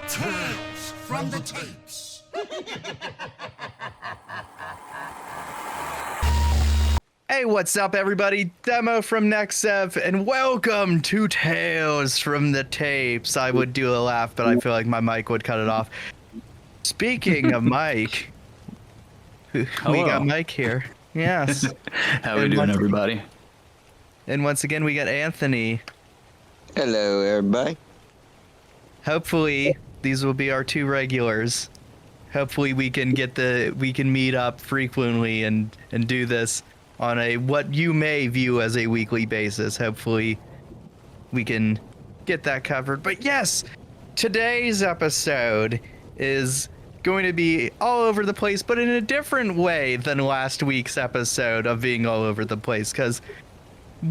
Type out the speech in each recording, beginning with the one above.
Tales from the tapes. Hey, what's up, everybody? Demo from NextSev, and welcome to Tales from the Tapes. I would do a laugh, but I feel like my mic would cut it off. Speaking of Mike, we got Mike here. Yes. How we doing, everybody? And once again, we got Anthony. Hello, everybody. Hopefully, these will be our two regulars. Hopefully, we can meet up frequently and do this on a what you may view as a weekly basis. Hopefully, we can get that covered. But yes, today's episode is going to be all over the place, but in a different way than last week's episode of being all over the place, because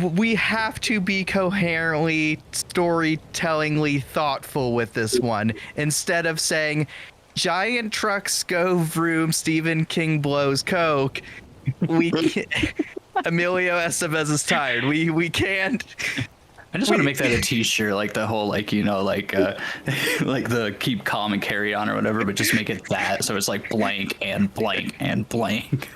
we have to be coherently, storytellingly thoughtful with this one. Instead of saying, giant trucks go vroom, Stephen King blows coke, we can't, Emilio Estevez is tired. We can't. I just want to make that a t-shirt, like the whole, like, you know, like like the keep calm and carry on or whatever, but just make it that, so it's like blank and blank and blank.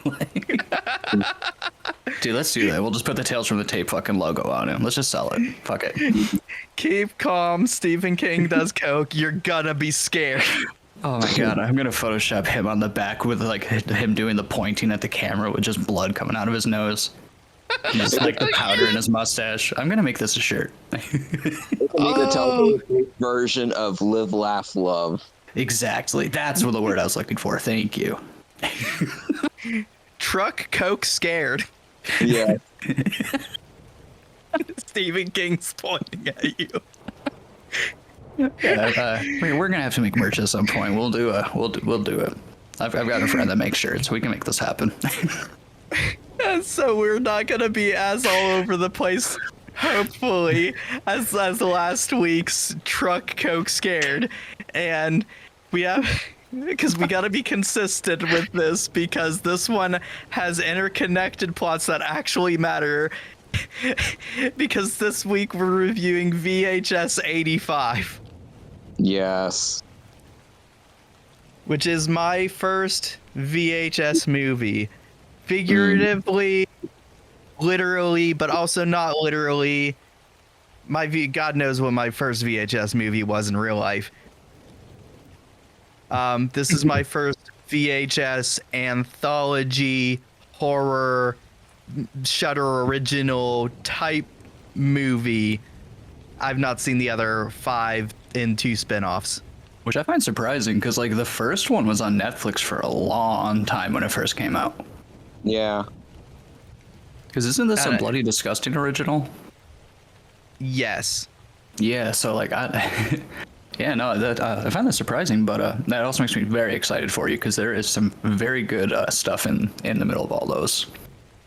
Dude, let's do that. We'll just put the Tales from the Tape fucking logo on it. Let's just sell it. Fuck it. Keep calm, Stephen King does coke, you're gonna be scared. Oh my god, I'm gonna Photoshop him on the back with like him doing the pointing at the camera with just blood coming out of his nose. And just like the powder in his mustache. I'm gonna make this a shirt. Need to tell the version of Live, Laugh, Love. Exactly. That's what the word I was looking for. Thank you. Truck coke scared. Yeah. Stephen King's pointing at you. Yeah, we're gonna have to make merch at some point. We'll do it. I've got a friend that makes shirts. We can make this happen. So we're not gonna be as all over the place, hopefully, as last week's truck coke scared, and we have, because we gotta be consistent with this, because this one has interconnected plots that actually matter. Because this week we're reviewing VHS 85. Yes. Which is my first VHS movie. Figuratively, literally, but also not literally. God knows what my first VHS movie was in real life. This is my first VHS anthology horror Shudder original type movie. I've not seen the other 5 in 2 spin-offs. Which I find surprising, because like the first one was on Netflix for a long time when it first came out. Yeah. Because isn't this a Bloody Disgusting original? Yes. Yeah, so like yeah, no, that I find that surprising, but that also makes me very excited for you, because there is some very good stuff in the middle of all those.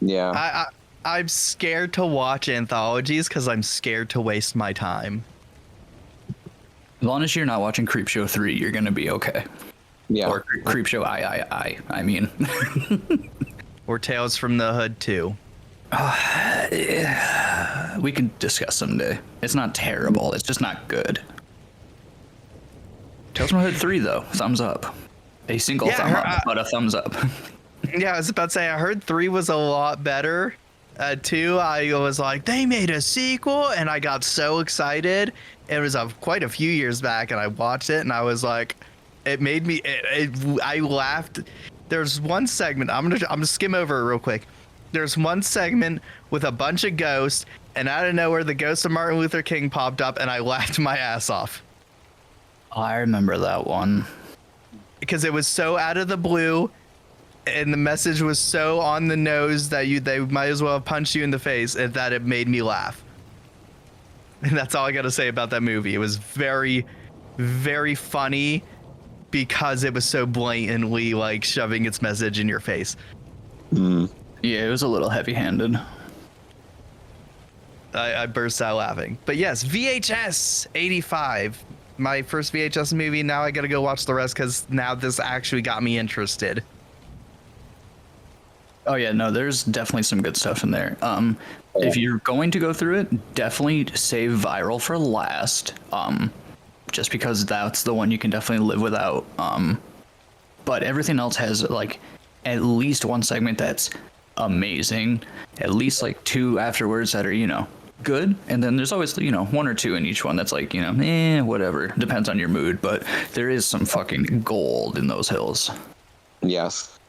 Yeah. I'm scared to watch anthologies because I'm scared to waste my time. As long as you're not watching Creepshow 3, you're gonna be okay. Yeah. Or Creepshow I mean. Or Tales from the Hood 2. We can discuss someday. It's not terrible, it's just not good. Tales from the Hood 3 though, thumbs up. A single thumb up, but a thumbs up. Yeah, I was about to say, I heard 3 was a lot better. 2, I was like, they made a sequel, and I got so excited. It was quite a few years back, and I watched it, and I was like, it made me, I laughed. There's one segment, I'm gonna skim over it real quick. There's one segment with a bunch of ghosts, and out of nowhere, the ghost of Martin Luther King popped up, and I laughed my ass off. I remember that one. Because it was so out of the blue, and the message was so on the nose that they might as well have punched you in the face, and that it made me laugh. And that's all I gotta say about that movie. It was very, very funny because it was so blatantly like shoving its message in your face. Mm. Yeah, it was a little heavy-handed. I burst out laughing. But yes, VHS 85. My first VHS movie. Now I gotta go watch the rest because now this actually got me interested. Oh yeah, no, there's definitely some good stuff in there. If you're going to go through it, definitely save viral for last. just because that's the one you can definitely live without. But everything else has like at least one segment that's amazing, at least like two afterwards that are good, and then there's always one or two in each one that's like whatever, depends on your mood, but there is some fucking gold in those hills. Yes.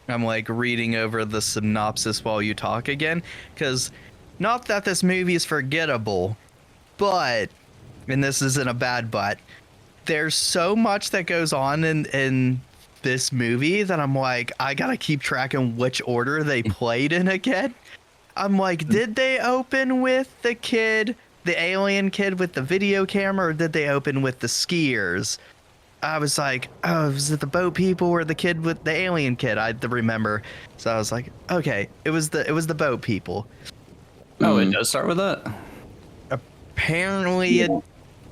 I'm like reading over the synopsis while you talk again, because not that this movie is forgettable, but, and this isn't a bad but, there's so much that goes on in this movie that I'm like, I gotta keep tracking which order they played in again. I'm like, did they open with the alien kid with the video camera, or did they open with the skiers? I was like, oh, was it the boat people or the kid with the alien kid? I remember. So I was like, okay, it was the boat people. Oh, it does start with that? Apparently it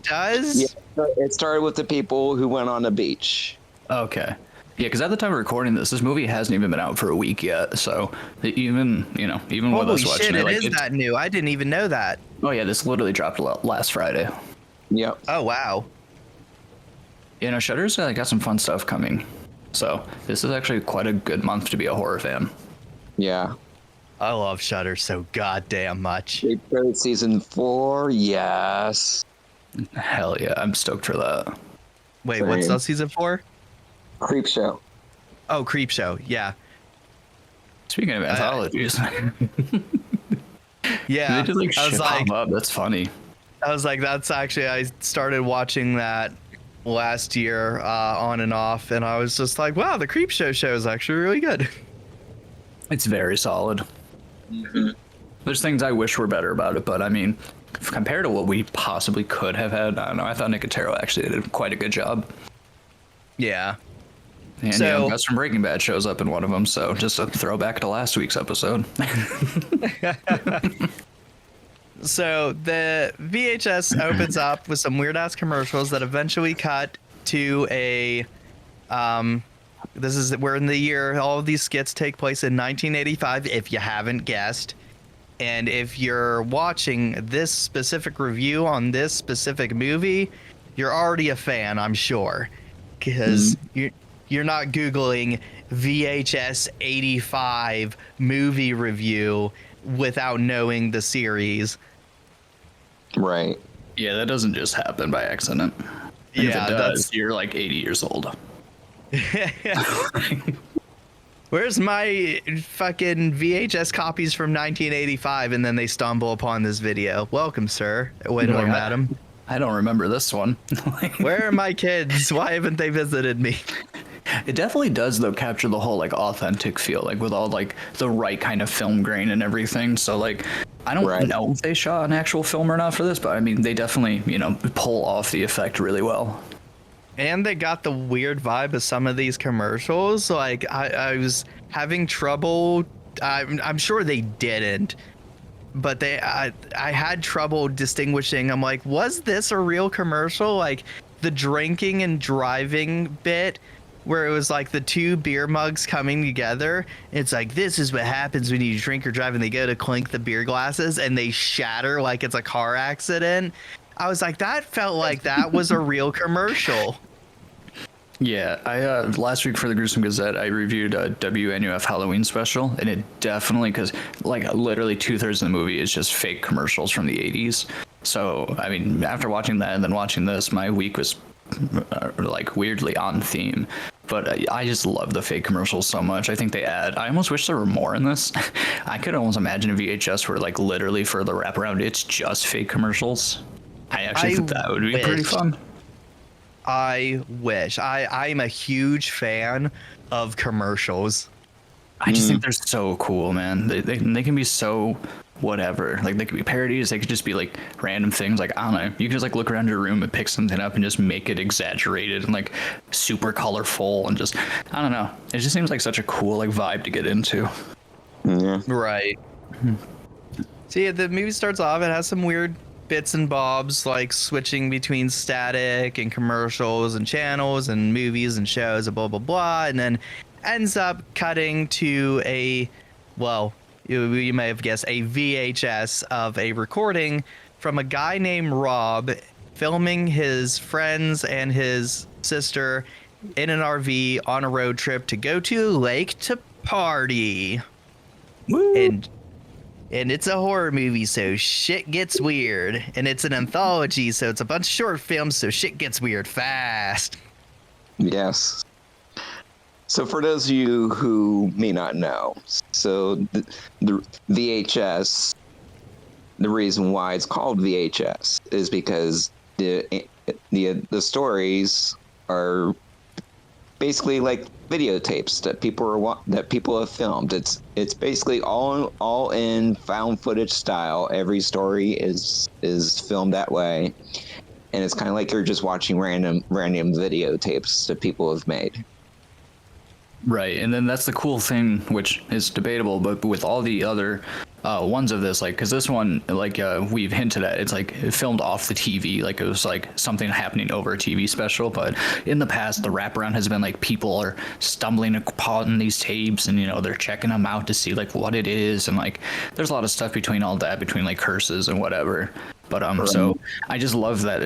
does. Yeah, it started with the people who went on the beach. Okay. Yeah, because at the time of recording this movie hasn't even been out for a week yet. So even with Holy us watching shit, it, it is that new. I didn't even know that. Oh yeah, this literally dropped last Friday. Yep. Oh wow. Shudder's got some fun stuff coming. So this is actually quite a good month to be a horror fan. Yeah. I love Shudder so goddamn much. They started season 4. Yes. Hell yeah, I'm stoked for that. Wait, what's that season 4? Creep Show. Oh, Creep Show. Yeah. Speaking of anthologies, Yeah. they just I was shit like, pop up. That's funny. I was like, that's actually, I started watching that last year on and off, and I was just like, wow, the Creep Show is actually really good. It's very solid. Mm-hmm. There's things I wish were better about it, but I mean, compared to what we possibly could have had, I don't know. I thought Nicotero actually did quite a good job. Yeah. And So- Gus from Breaking Bad shows up in one of them, so just a throwback to last week's episode. So the VHS opens up with some weird ass commercials that eventually cut to a we're in the year all of these skits take place in 1985, if you haven't guessed. And if you're watching this specific review on this specific movie, you're already a fan, I'm sure, because you're not Googling VHS 85 movie review without knowing the series. Right. Yeah, that doesn't just happen by accident. And Yeah, if it does, you're like 80 years old. Where's my fucking VHS copies from 1985? And then they stumble upon this video. Welcome, sir. Or madam. I don't remember this one. Where are my kids? Why haven't they visited me? It definitely does, though, capture the whole authentic feel, with all the right kind of film grain and everything. So I don't know if they shot an actual film or not for this, but I mean they definitely pull off the effect really well. And they got the weird vibe of some of these commercials. I was having trouble. I'm sure they didn't, but I had trouble distinguishing. I'm like, was this a real commercial? The drinking and driving bit, where it was the two beer mugs coming together. It's this is what happens when you drink or drive, and they go to clink the beer glasses and they shatter like it's a car accident. I was like, that felt like that was a real commercial. Yeah, I last week for the Gruesome Gazette, I reviewed a WNUF Halloween special, and it definitely, because literally 2/3 of the movie is just fake commercials from the 80s. So I mean, after watching that and then watching this, my week was weirdly on theme. But I just love the fake commercials so much. I think they add. I almost wish there were more in this. I could almost imagine a VHS where literally for the wraparound, it's just fake commercials. I actually think that would be pretty fun. I wish. I'm a huge fan of commercials. I just think they're so cool, man. They can be so whatever. They could be parodies. They could just be random things. I don't know. You can just look around your room and pick something up and just make it exaggerated and super colorful and just, I don't know. It just seems like such a cool vibe to get into. Yeah. Right. So yeah, the movie starts off. It has some weird bits and bobs, switching between static and commercials and channels and movies and shows and blah blah blah, and then ends up cutting to you may have guessed, a VHS of a recording from a guy named Rob filming his friends and his sister in an RV on a road trip to go to a lake to party. Woo. And it's a horror movie, so shit gets weird. And it's an anthology, so it's a bunch of short films, so shit gets weird fast. Yes. So for those of you who may not know, so the VHS, the reason why it's called VHS is because the stories are basically like videotapes that people have filmed. It's basically all in found footage style. Every story is filmed that way, and it's kind of like you're just watching random videotapes that people have made. Right, and then that's the cool thing, which is debatable, but with all the other ones of this, like, because this one, like, we've hinted at, it's like filmed off the TV, like it was like something happening over a TV special. But in the past, the wraparound has been like people are stumbling upon these tapes, and they're checking them out to see like what it is, and like there's a lot of stuff between all that, between like curses and whatever. But so I just love that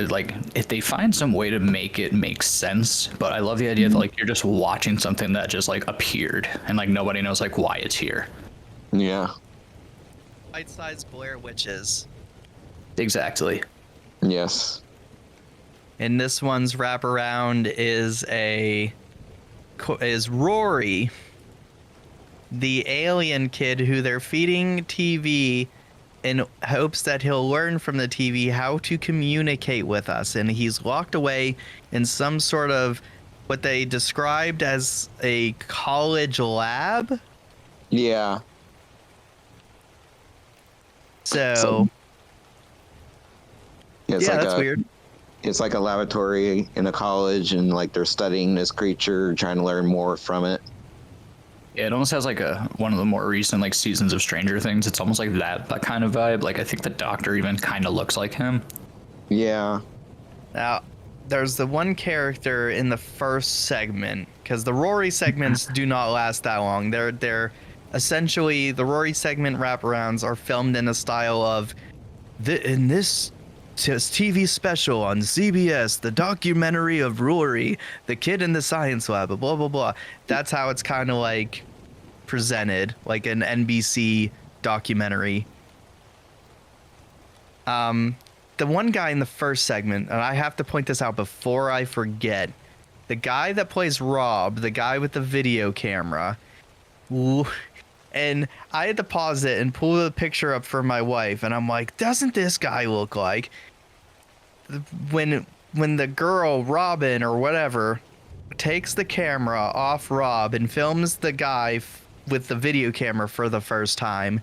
if they find some way to make it make sense. But I love the idea that like you're just watching something that just like appeared, and like nobody knows like why it's here. Yeah. Bite-sized Blair Witches. Exactly. Yes. And this one's wraparound is Rory, the alien kid who they're feeding TV in hopes that he'll learn from the TV how to communicate with us. And he's locked away in some sort of what they described as a college lab. Yeah. So it's yeah, like that's weird. It's like a laboratory in a college, and like they're studying this creature, trying to learn more from it. Yeah, it almost has like one of the more recent like seasons of Stranger Things. It's almost like that kind of vibe. Like I think the Doctor even kind of looks like him. Yeah. Now, there's the one character in the first segment, because the Rory segments do not last that long. They're essentially, the Rory segment wraparounds are filmed in a style of in this TV special on CBS, the documentary of Rory, the kid in the science lab, blah blah blah. That's how it's kind of like presented, like an NBC documentary. The one guy in the first segment, and I have to point this out before I forget, the guy that plays Rob, the guy with the video camera, and I had to pause it and pull the picture up for my wife, and I'm like, doesn't this guy look like when the girl, Robin or whatever, takes the camera off Rob and films the guy with the video camera for the first time?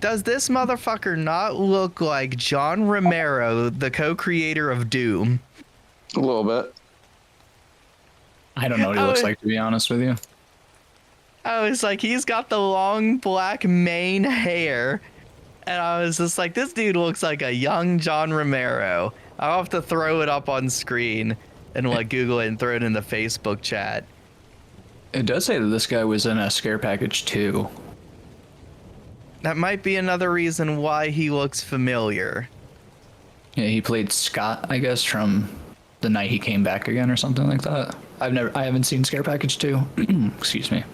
Does this motherfucker not look like John Romero, the co-creator of Doom? A little bit. I don't know what he looks like, to be honest with you. I was like, he's got the long black mane hair, and I was just like, this dude looks like a young John Romero. I'll have to throw it up on screen and like Google it and throw it in the Facebook chat. It does say that this guy was in a Scare Package 2. That might be another reason why he looks familiar. Yeah, he played Scott, I guess, from The Night He Came Back Again or something like that. I haven't seen Scare Package 2. Excuse me.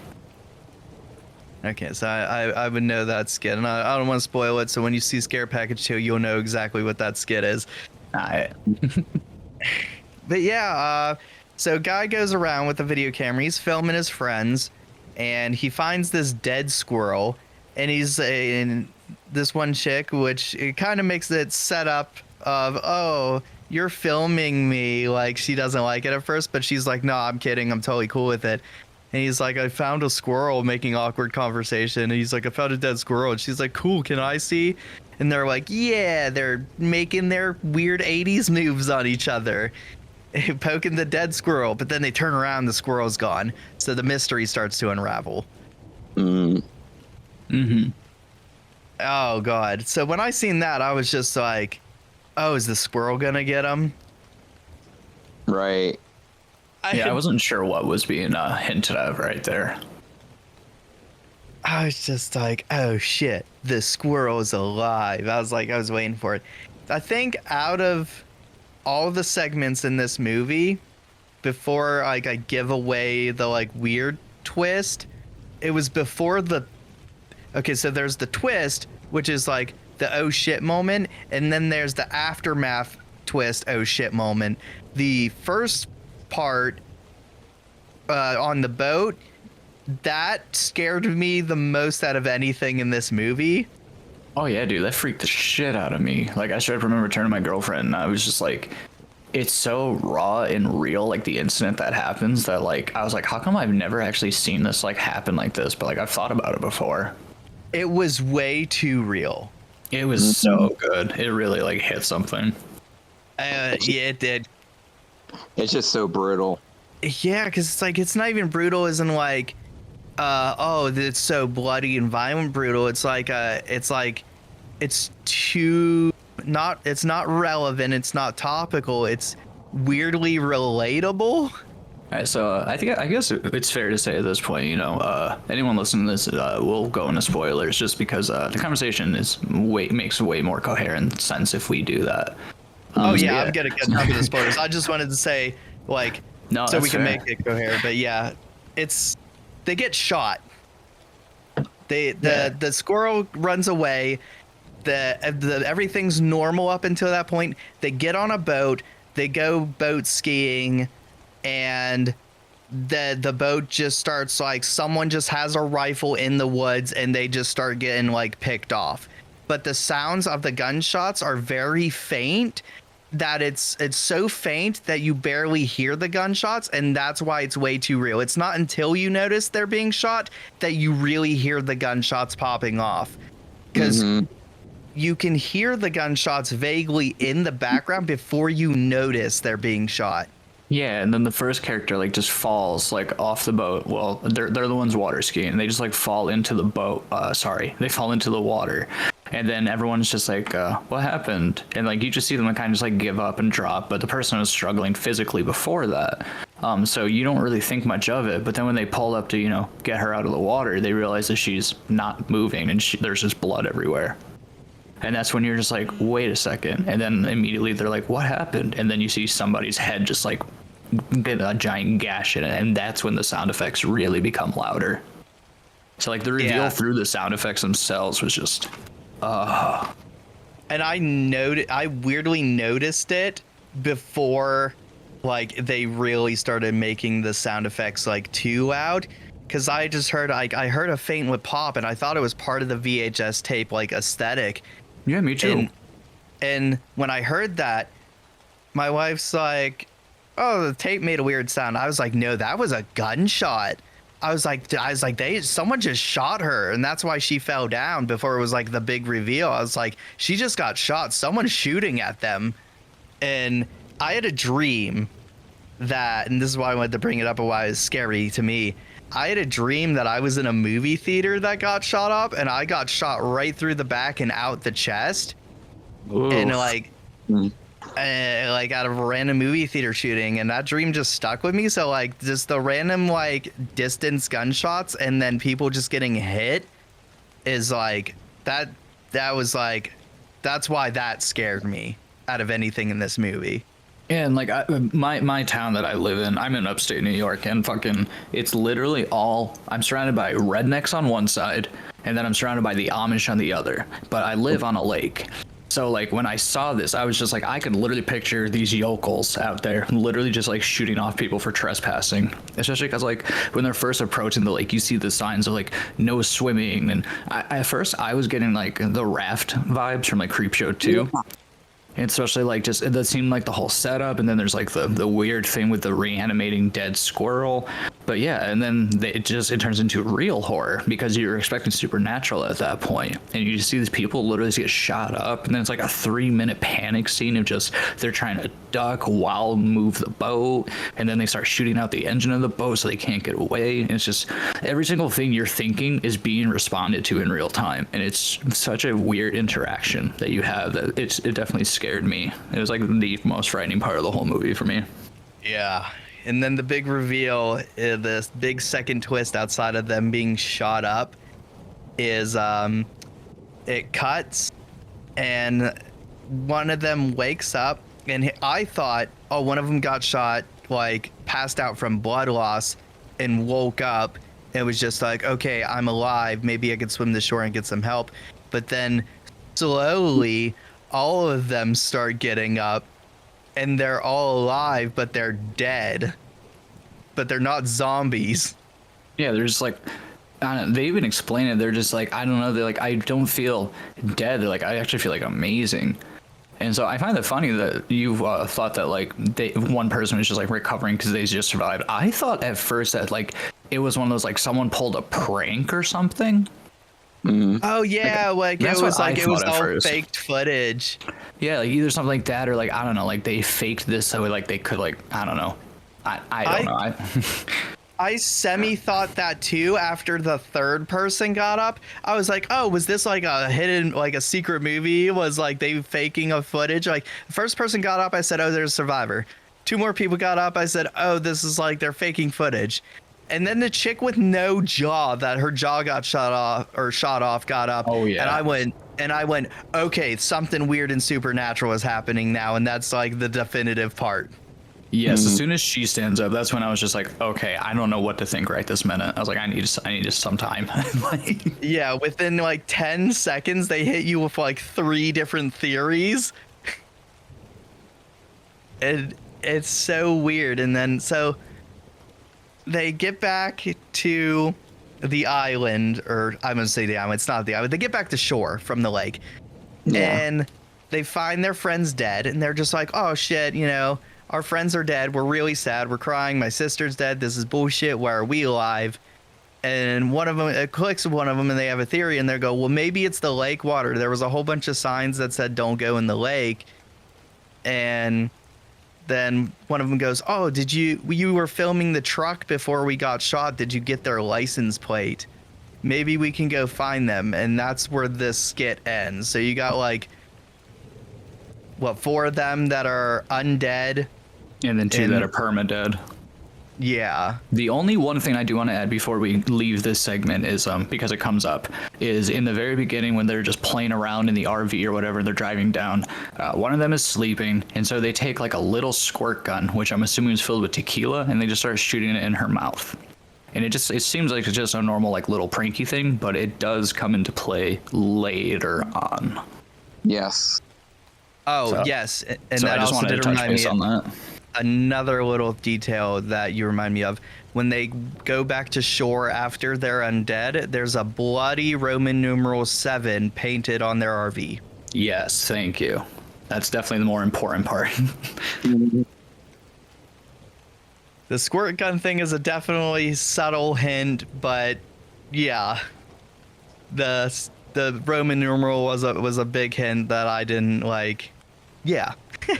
Okay, so I would know that skit, and I don't want to spoil it, so when you see Scare Package 2, you'll know exactly what that skit is. Alright. But yeah, so guy goes around with a video camera, he's filming his friends, and he finds this dead squirrel, and he's in this one chick, which it kind of makes it set up of, oh, you're filming me, like she doesn't like it at first, but she's like, no, I'm kidding, I'm totally cool with it. And he's like, I found a squirrel, making awkward conversation. And he's like, I found a dead squirrel. And she's like, cool, can I see? And they're like, yeah, they're making their weird 80s moves on each other, poking the dead squirrel. But then they turn around, the squirrel's gone. So the mystery starts to unravel. Mm-hmm. Oh, God. So when I seen that, I was just like, oh, is the squirrel going to get him? Right. I wasn't sure what was being hinted at right there. I was just like, oh shit, the squirrel's alive. I was waiting for it. I think out of all the segments in this movie, before like I give away the like weird twist, it was before the. Okay, so there's the twist, which is like the oh shit moment, and then there's the aftermath twist oh shit moment. The first part on the boat, that scared me the most out of anything in this movie. Oh yeah, dude, that freaked the shit out of me. Like, I should remember turning to my girlfriend, and I was just like, it's so raw and real, like the incident that happens, that like I was like, how come I've never actually seen this like happen like this? But like I've thought about it before. It was way too real. It was so good. It really like hit something. Yeah, it did. It's just so brutal. Yeah, because it's like it's not even brutal as in like, oh, it's so bloody and violent brutal. It's like it's too not. It's not relevant. It's not topical. It's weirdly relatable. All right, so I guess it's fair to say at this point, you know, anyone listening to this will go into spoilers just because the conversation makes way more coherent sense if we do that. Oh yeah, I'm gonna get into the spoilers. I just wanted to say like no, so we can fair. make it coherent. But yeah, they get shot. The squirrel runs away. The everything's normal up until that point. They get on a boat. They go boat skiing. And the boat just starts like someone just has a rifle in the woods and they just start getting like picked off. But the sounds of the gunshots are very faint, that it's so faint that you barely hear the gunshots, and that's why it's way too real. It's not until you notice they're being shot that you really hear the gunshots popping off. Because you can hear the gunshots vaguely in the background before you notice they're being shot. Yeah, and then the first character like just falls like off the boat. Well, they're the ones water skiing. They just like fall into the boat. They fall into the water, and then everyone's just like, "What happened?" And like you just see them like, kind of just like give up and drop. But the person was struggling physically before that, so you don't really think much of it. But then when they pull up to get her out of the water, they realize that she's not moving and there's just blood everywhere. And that's when you're just like, wait a second. And then immediately they're like, what happened? And then you see somebody's head just like get a giant gash in it. And that's when the sound effects really become louder. So like the reveal through the sound effects themselves was just, And I weirdly noticed it before like they really started making the sound effects like too loud. Cause I just heard I heard a faint with pop and I thought it was part of the VHS tape like aesthetic. Yeah, me too. And when I heard that, my wife's like, "Oh, the tape made a weird sound." I was like, "No, that was a gunshot." I was like, someone just shot her, and that's why she fell down before it was like the big reveal. I was like, she just got shot. Someone's shooting at them. And I had a dream that, and this is why I wanted to bring it up and why it was scary to me. I had a dream that I was in a movie theater that got shot up, and I got shot right through the back and out the chest. Ooh. And like out of a random movie theater shooting, and that dream just stuck with me. So like just the random like distance gunshots and then people just getting hit is like that was like, that's why that scared me out of anything in this movie. Yeah, and like my town that I live in, I'm in upstate New York, and fucking it's literally I'm surrounded by rednecks on one side, and then I'm surrounded by the Amish on the other. But I live on a lake. So like when I saw this, I was just like, I could literally picture these yokels out there literally just like shooting off people for trespassing. Especially because like when they're first approaching the lake, you see the signs of like no swimming. And at first I was getting like the raft vibes from like Creepshow 2. And especially like just that seemed like the whole setup, and then there's like the weird thing with the reanimating dead squirrel. But yeah, and then it turns into real horror because you're expecting supernatural at that point, and you just see these people literally get shot up, and then it's like a 3-minute panic scene of just they're trying to duck while move the boat, and then they start shooting out the engine of the boat so they can't get away. And it's just every single thing you're thinking is being responded to in real time, and it's such a weird interaction that you have that it definitely scared me. It was like the most frightening part of the whole movie for me. Yeah. And then the big reveal, this big second twist outside of them being shot up is it cuts and one of them wakes up. And I thought, oh, one of them got shot, like passed out from blood loss, and woke up. It was just like, okay, I'm alive. Maybe I could swim to shore and get some help. But then slowly, all of them start getting up, and they're all alive, but they're dead. But they're not zombies. Yeah, they're just like, I don't know, they even explain it. They're just like, I don't know. They're like, I don't feel dead. They're like, I actually feel like amazing. And so I find it funny that you thought that like one person was just like recovering because they just survived. I thought at first that like it was one of those like someone pulled a prank or something. Oh yeah, like it was like it was all first. faked footage. Yeah, like either something like that or like I don't know, like they faked this so like they could like I don't know. I don't know. I semi thought that too after the third person got up. I was like, oh, was this like a hidden, like a secret movie? Was like they faking a footage? Like the first person got up, I said, oh, there's a survivor. Two more people got up, I said, oh, this is like they're faking footage. And then the chick with no jaw, that her jaw got shot off, got up. Oh yeah. And I went, okay, something weird and supernatural is happening now, and that's like the definitive part. Yes, as soon as she stands up, that's when I was just like, okay, I don't know what to think right this minute. I was like, I need just some time. Like, Yeah, within like 10 seconds, they hit you with like 3 different theories. And it's so weird. And then, so they get back to the island, or I'm going to say the island, it's not the island. They get back to shore from the lake. Yeah. And they find their friends dead. And they're just like, oh shit, you know, our friends are dead. We're really sad. We're crying. My sister's dead. This is bullshit. Why are we alive? And one of them, it clicks with one of them, and they have a theory, and they go, well, maybe it's the lake water. There was a whole bunch of signs that said don't go in the lake. And then one of them goes, oh, you were filming the truck before we got shot. Did you get their license plate? Maybe we can go find them. And that's where this skit ends. So you got like, 4 of them that are undead. and then 2 that are perma-dead. Yeah. The only one thing I do want to add before we leave this segment is, because it comes up, is in the very beginning when they're just playing around in the RV or whatever, they're driving down, one of them is sleeping, and so they take like a little squirt gun, which I'm assuming is filled with tequila, and they just start shooting it in her mouth. And it seems like it's just a normal like little pranky thing, but it does come into play later on. Yes. Oh, So- yes. And So that I just also wanted to did touch remind base me on of that. another little detail that you remind me of. When they go back to shore after they're undead, there's a bloody Roman numeral 7 painted on their RV. Yes, thank you. That's definitely the more important part. The squirt gun thing is a definitely subtle hint, but yeah, the Roman numeral was a big hint that I didn't like. Yeah.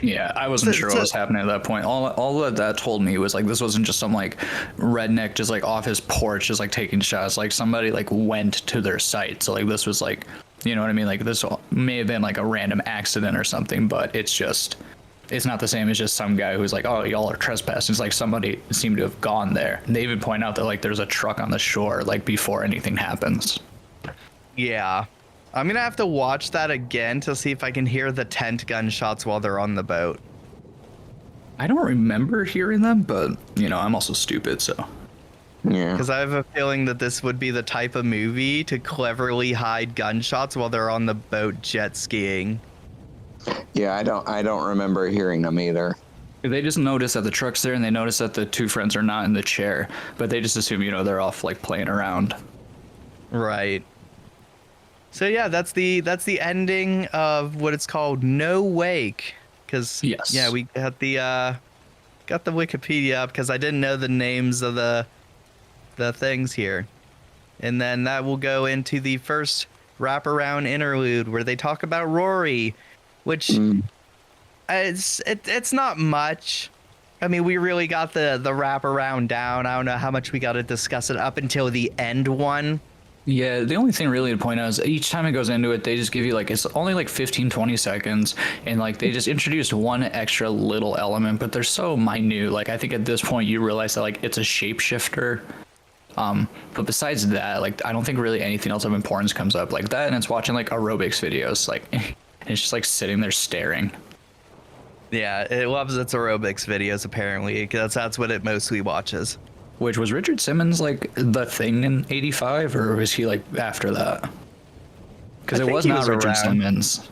Yeah, I wasn't sure what was happening at that point. All that told me was like this wasn't just some like redneck just like off his porch just like taking shots. Like somebody like went to their site. So like this was like, you know what I mean? Like this may have been like a random accident or something, but it's not the same as just some guy who's like, oh, y'all are trespassing. It's like somebody seemed to have gone there. And they even point out that like there's a truck on the shore like before anything happens. Yeah. I'm going to have to watch that again to see if I can hear the tent gunshots while they're on the boat. I don't remember hearing them, but you know, I'm also stupid, so. Yeah. Because I have a feeling that this would be the type of movie to cleverly hide gunshots while they're on the boat jet skiing. Yeah, I don't remember hearing them either. They just notice that the truck's there and they notice that the 2 friends are not in the chair, but they just assume, you know, they're off like playing around. Right. So yeah, that's the ending of what it's called No Wake. Because Yes. yeah, we got the Wikipedia up because I didn't know the names of the things here. And then that will go into the first wraparound interlude where they talk about Rory, which it's not much. I mean, we really got the wraparound down. I don't know how much we got to discuss it up until the end one. Yeah, the only thing really to point out is each time it goes into it, they just give you like, it's only like 15, 20 seconds. And like, they just introduced one extra little element, but they're so minute. Like, I think at this point you realize that like, it's a shapeshifter. But besides that, like, I don't think really anything else of importance comes up like that. And it's watching like aerobics videos, like, and it's just like sitting there staring. Yeah, it loves its aerobics videos apparently. That's what it mostly watches. Which was Richard Simmons like the thing in '85, or was he like after that? Because I it think was he not was Richard around. Simmons.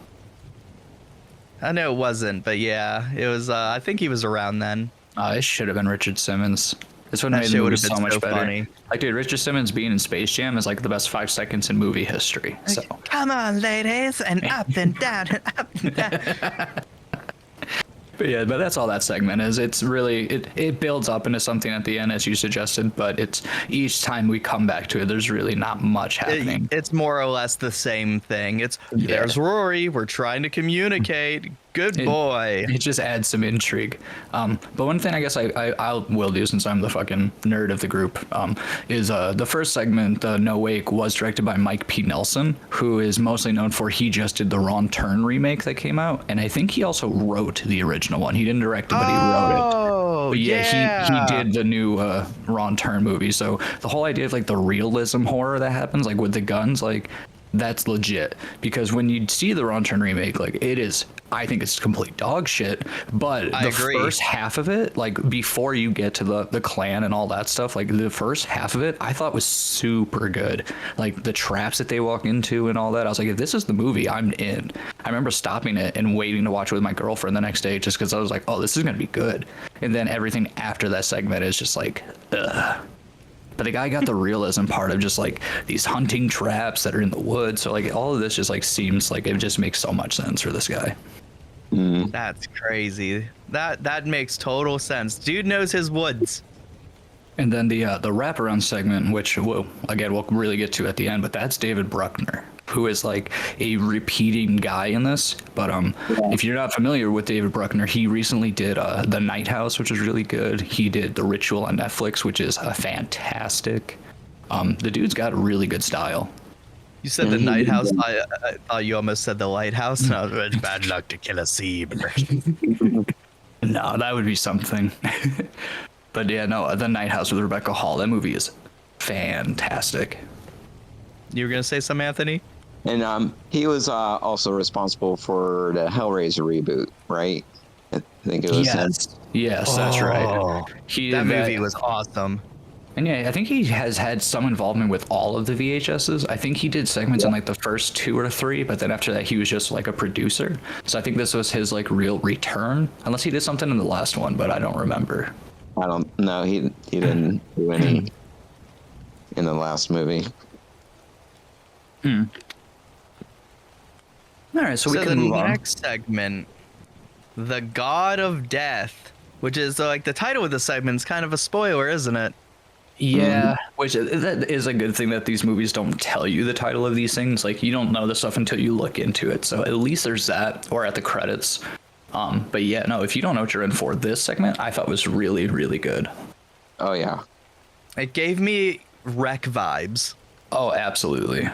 I know it wasn't, but yeah, it was. I think he was around then. It should have been Richard Simmons. This would That have made shit the movie would've been so much so better. funny. Like, dude, Richard Simmons being in Space Jam is like the best 5 seconds in movie history. So. Come on, ladies, and up and down and up and down. But yeah, but that's all that segment is. It's really it builds up into something at the end, as you suggested. But it's each time we come back to it, there's really not much happening. It's more or less the same thing. There's Rory. We're trying to communicate. Good boy. It just adds some intrigue. But one thing I guess I will do, since I'm the fucking nerd of the group, is the first segment, No Wake, was directed by Mike P. Nelson, who is mostly known for he just did the Wrong Turn remake that came out, and I think he also wrote the original one. He didn't direct it, but he wrote it. Oh, But yeah. he did the new Wrong Turn movie. So the whole idea of like the realism horror that happens, like with the guns, like that's legit. Because when you see the Wrong Turn remake, like it is, I think it's complete dog shit. But I the agree. first half of it, like before you get to the clan and all that stuff, like the first half of it, I thought was super good. Like the traps that they walk into and all that. I was like, if this is the movie, I'm in. I remember stopping it and waiting to watch it with my girlfriend the next day just because I was like, oh, this is gonna be good. And then everything after that segment is just like, ugh. But the guy got the realism part of just like these hunting traps that are in the woods. So like all of this just like seems like it just makes so much sense for this guy. That's crazy. That makes total sense. Dude knows his woods. And then the wraparound segment, which we'll really get to at the end, but that's David Bruckner, who is like a repeating guy in this. But if you're not familiar with David Bruckner, he recently did The Night House, which is really good. He did The Ritual on Netflix, which is fantastic. The dude's got really good style. You said the night house. I thought you almost said the lighthouse. And I was like, bad luck to kill a zebra. No, that would be something. But yeah, no, The Night House with Rebecca Hall. That movie is fantastic. You were gonna say something, Anthony? And he was also responsible for the Hellraiser reboot, right? I think it was him. Yes, that's right. He That did movie was awesome. And yeah, I think he has had some involvement with all of the VHSs. I think he did segments in like the first 2 or 3, but then after that he was just like a producer. So I think this was his like real return, unless he did something in the last one, but I don't remember. I don't know. He didn't do any in the last movie. All right, so we can move the on. next segment, the God of Death, which is like the title of the segment is kind of a spoiler, isn't it? Yeah, which that is a good thing that these movies don't tell you the title of these things. Like you don't know the stuff until you look into it. So at least there's that, or at the credits. But yeah, no, if you don't know what you're in for, this segment I thought was really, really good. Oh yeah. It gave me Wreck vibes. Oh, absolutely.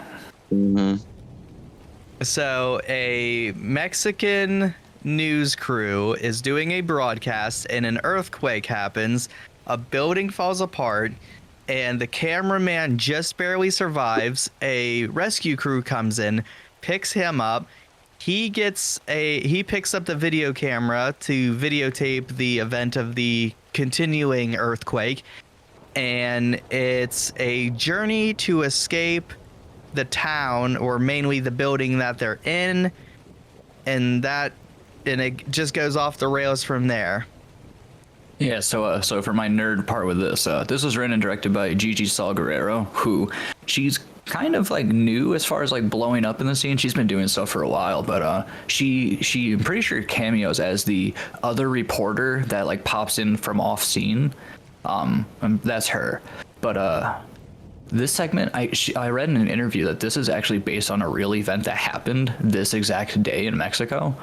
So a Mexican news crew is doing a broadcast and an earthquake happens, a building falls apart, and the cameraman just barely survives. A rescue crew comes in, picks him up. He picks up the video camera to videotape the event of the continuing earthquake, and it's a journey to escape the town, or mainly the building that they're in, and it just goes off the rails from there. Yeah, so for my nerd part with this, this was written and directed by Gigi Salguero, who she's kind of like new as far as like blowing up in the scene. She's been doing stuff for a while, but she I'm pretty sure cameos as the other reporter that like pops in from off scene. That's her. But this segment, I read in an interview that this is actually based on a real event that happened this exact day in Mexico.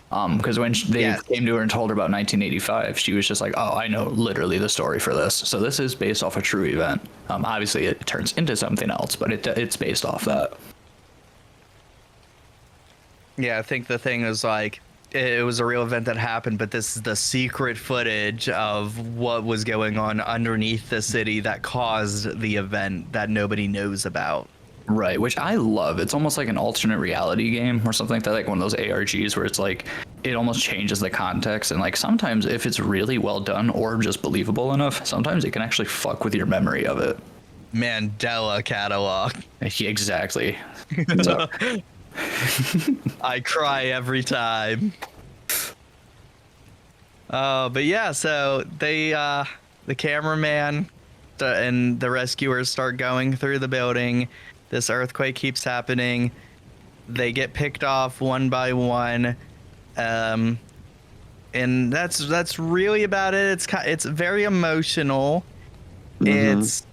Because when they came to her and told her about 1985, she was just like, oh, I know literally the story for this. So this is based off a true event. Obviously, it turns into something else, but it's based off that. Yeah, I think the thing is like, it was a real event that happened, but this is the secret footage of what was going on underneath the city that caused the event that nobody knows about. Right, which I love. It's almost like an alternate reality game or something like that, like one of those ARGs where it's like it almost changes the context. And like sometimes if it's really well done or just believable enough, sometimes it can actually fuck with your memory of it. Mandela catalog. Exactly. So, I cry every time. But yeah, so they, the cameraman and the rescuers start going through the building. This earthquake keeps happening. They get picked off one by one. And that's really about it. It's very emotional. It's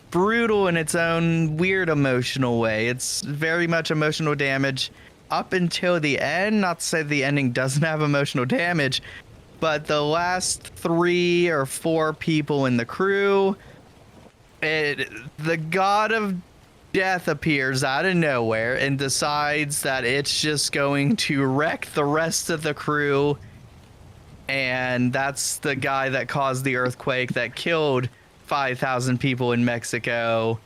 brutal in its own weird emotional way. It's very much emotional damage up until the end. Not to say the ending doesn't have emotional damage, but the last 3 or 4 people in the crew, the god of death appears out of nowhere and decides that it's just going to wreck the rest of the crew. And that's the guy that caused the earthquake that killed 5,000 people in Mexico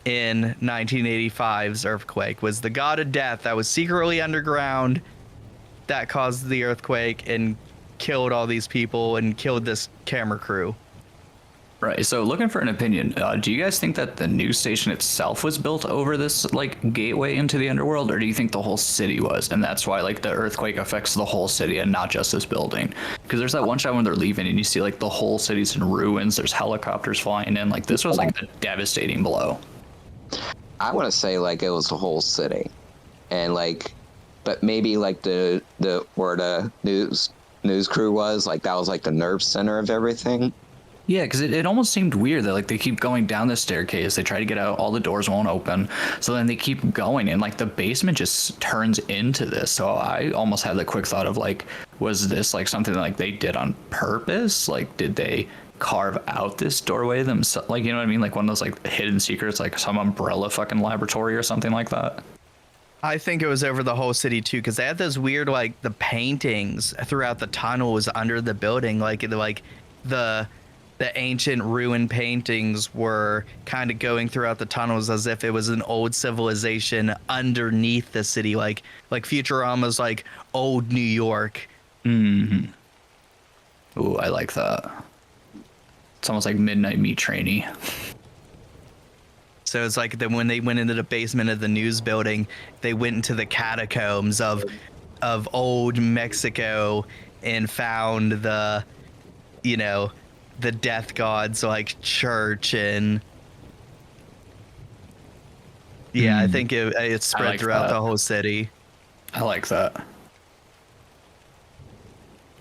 in 1985's earthquake. Was the god of death that was secretly underground that caused the earthquake and killed all these people and killed this camera crew. right. So looking for an opinion, do you guys think that the news station itself was built over this like gateway into the underworld, or do you think the whole city was, and that's why like the earthquake affects the whole city and not just this building? Because there's that one shot when they're leaving and you see like the whole city's in ruins. There's helicopters flying in. Like this was like a devastating blow. I want to say like it was the whole city, and like, but maybe like the where the news crew was, like that was like the nerve center of everything. Yeah, because it almost seemed weird that like they keep going down the staircase. They try to get out, all the doors won't open. So then they keep going, and like the basement just turns into this. So I almost had the quick thought of like, was this like something that, like they did on purpose? Like, did they carve out this doorway themselves? Like, you know what I mean? Like one of those like hidden secrets, like some umbrella fucking laboratory or something like that. I think it was over the whole city too, because they had those weird like the paintings throughout the tunnels under the building, like the ancient ruin paintings were kind of going throughout the tunnels as if it was an old civilization underneath the city, like Futurama's like old New York. Mm-hmm. Ooh, I like that. It's almost like Midnight Meat Trainee. So it's like when they went into the basement of the news building, they went into the catacombs of old Mexico and found the, you know, the death god's like church. And yeah, I think it spread like throughout that. the whole city. I like that.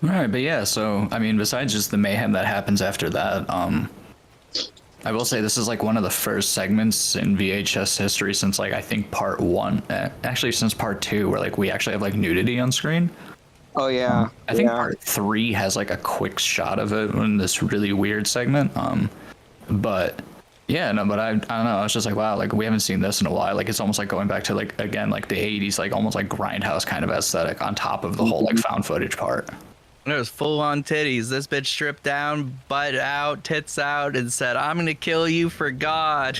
All right, but yeah, so I mean, besides just the mayhem that happens after that, I will say this is like one of the first segments in VHS history since like I think part 1, actually since part 2, where like we actually have like nudity on screen. Oh yeah, I think part 3 has like a quick shot of it in this really weird segment. But yeah, no, but I don't know. I was just like, wow, like we haven't seen this in a while. Like it's almost like going back to like again like the 80s, like almost like Grindhouse kind of aesthetic on top of the whole like found footage part. It was full on titties. This bitch stripped down, butt out, tits out, and said, "I'm gonna kill you for God."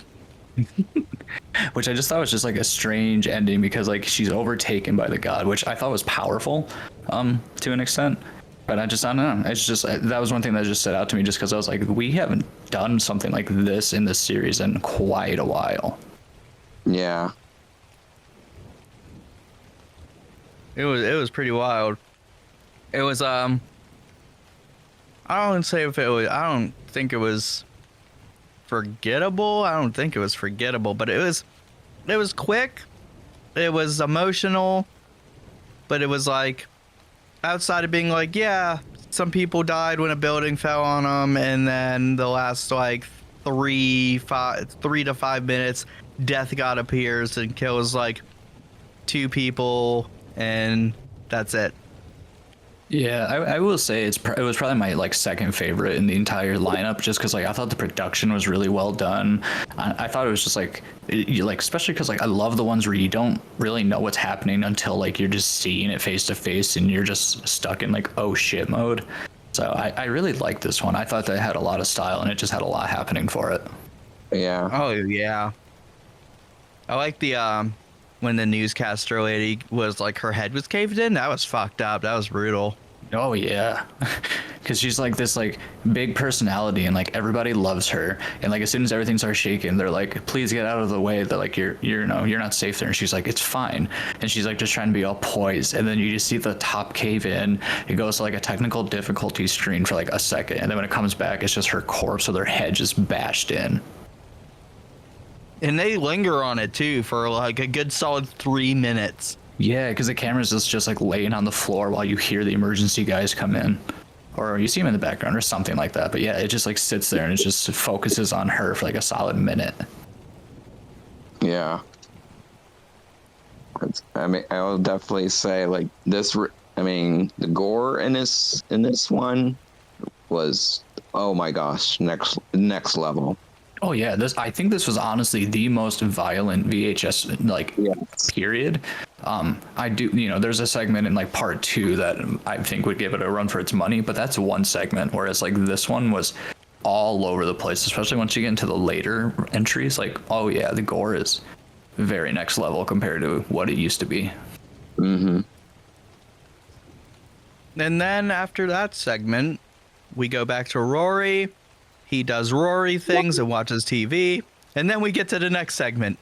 Which I just thought was just like a strange ending because like she's overtaken by the god, which I thought was powerful, to an extent. But I don't know. It's just that was one thing that just stood out to me, just because I was like, we haven't done something like this in this series in quite a while. Yeah. It was pretty wild. It was I don't think it was forgettable. I don't think it was forgettable, but it was quick. It was emotional, but it was like outside of being like, yeah, some people died when a building fell on them, and then the last like 3 to 5 minutes, Death God appears and kills like 2 people, and that's it. Yeah, I will say it was probably my like second favorite in the entire lineup, just because like I thought the production was really well done. I thought it was just like especially because like I love the ones where you don't really know what's happening until like you're just seeing it face to face and you're just stuck in like oh shit mode. So I really liked this one. I thought that it had a lot of style and it just had a lot happening for it. Yeah. Oh yeah. I like the when the newscaster lady was like her head was caved in. That was fucked up. That was brutal. Oh yeah, because she's like this like big personality and like everybody loves her, and like as soon as everything starts shaking, they're like, please get out of the way, that like you're not safe there. And she's like, it's fine, and she's like just trying to be all poised, and then you just see the top cave in. It goes to like a technical difficulty screen for like a second, and then when it comes back, it's just her corpse with her head just bashed in. And they linger on it too for like a good solid 3 minutes. Yeah, because the camera's just like laying on the floor while you hear the emergency guys come in, or you see them in the background or something like that. But yeah, it just like sits there and it just focuses on her for like a solid minute. Yeah. I mean, I will definitely say like this. I mean, the gore in this one was, oh my gosh, next level. Oh yeah, I think this was honestly the most violent VHS like period. I do, there's a segment in like part 2 that I think would give it a run for its money, but that's one segment, whereas like this one was all over the place, especially once you get into the later entries. Like, oh yeah, the gore is very next level compared to what it used to be. Mm-hmm. And then after that segment, we go back to Rory. He does Rory things and watches TV. And then we get to the next segment.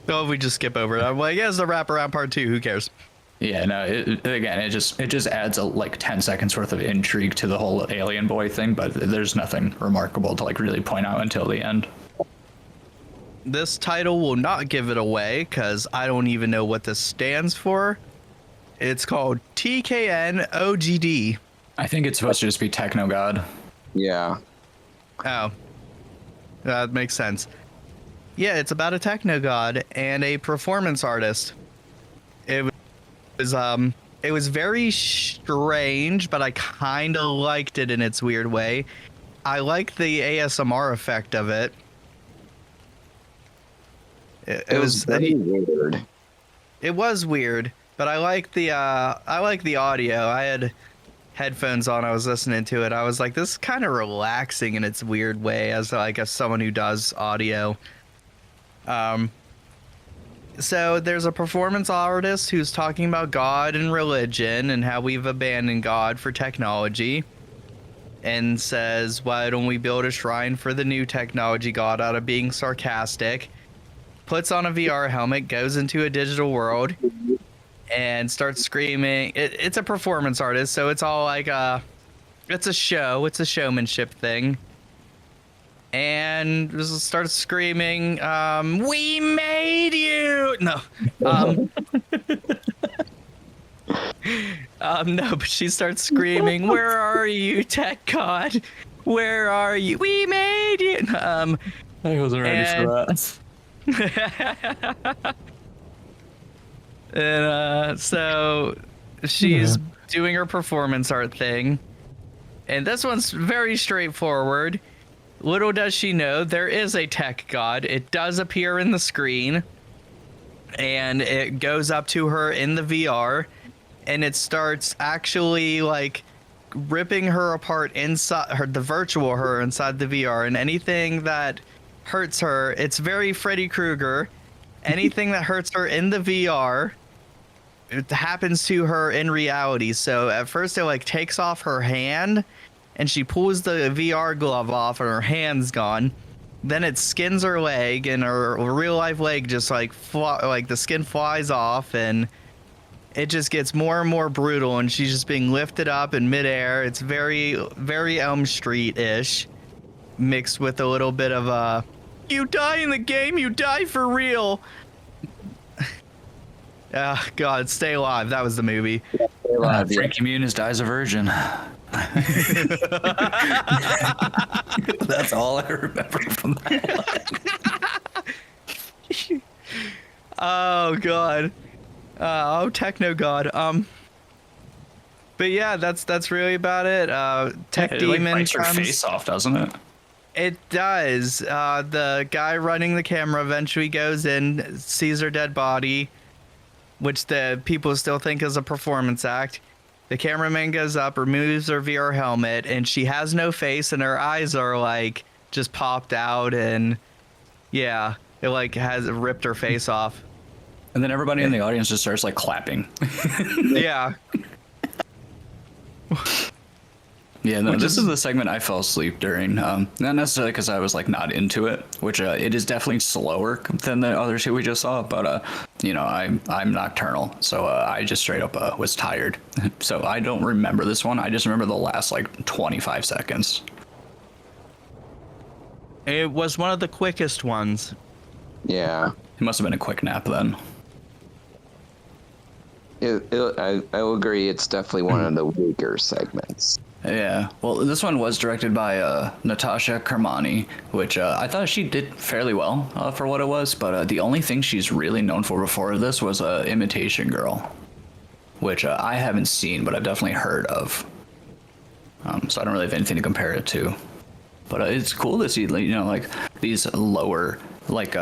Oh, we just skip over it. I'm like, yeah, it's the wraparound part 2. Who cares? Yeah, no, it just adds like 10 seconds worth of intrigue to the whole alien boy thing, but there's nothing remarkable to like really point out until the end. This title will not give it away because I don't even know what this stands for. It's called TKN OGD. I think it's supposed to just be Techno God. Yeah. Oh, that makes sense. Yeah, it's about a techno god and a performance artist. It was very strange, but I kind of liked it in its weird way. I like the ASMR effect of it. It was very weird. It was weird, but I like the audio. I had headphones on. I was listening to it. I was like, this is kind of relaxing in its weird way, as someone who does audio. So there's a performance artist who's talking about God and religion and how we've abandoned God for technology, and says, why don't we build a shrine for the new technology God, out of being sarcastic. Puts on a VR helmet, goes into a digital world, and starts screaming. It's a performance artist, so it's all like it's a show. It's a showmanship thing. And just starts screaming, we made you! No. No, but she starts screaming, where are you, tech god? Where are you? We made you! I wasn't ready for that. And so she's doing her performance art thing. And this one's very straightforward. Little does she know, there is a tech god. It does appear in the screen. And it goes up to her in the VR. And it starts actually, like, ripping her apart inside her, the virtual her inside the VR. And anything that hurts her, it's very Freddy Krueger. Anything that hurts her in the VR, it happens to her in reality. So at first it like takes off her hand and she pulls the VR glove off and her hand's gone. Then it skins her leg and her real life leg just like the skin flies off, and it just gets more and more brutal, and she's just being lifted up in midair. It's very, very Elm Street-ish, mixed with a little bit of you die in the game, you die for real. God, Stay Alive. That was the movie. Stay Alive, yeah. Frankie Muniz dies a virgin. That's all I remember from that one. Oh God. Oh, Techno God. But yeah, that's really about it. Tech Demon like bites her face off, doesn't it? It does. The guy running the camera eventually goes in, sees her dead body, which the people still think is a performance act. The cameraman goes up, removes her VR helmet, and she has no face, and her eyes are like just popped out, and yeah. it like has ripped her face off. And then everybody in the audience just starts like clapping. Yeah. Yeah, no, this is the segment I fell asleep during. Not necessarily because I was like not into it, which it is definitely slower than the other two we just saw. But you know, I'm nocturnal, so I just straight up was tired. So I don't remember this one. I just remember the last like 25 seconds. It was one of the quickest ones. Yeah. It must have been a quick nap then. I will agree. It's definitely one of the weaker segments. Yeah, well, this one was directed by Natasha Kermani, which I thought she did fairly well for what it was, but the only thing she's really known for before this was Imitation Girl, which I haven't seen, but I've definitely heard of. So I don't really have anything to compare it to. But it's cool to see, you know, like these lower, like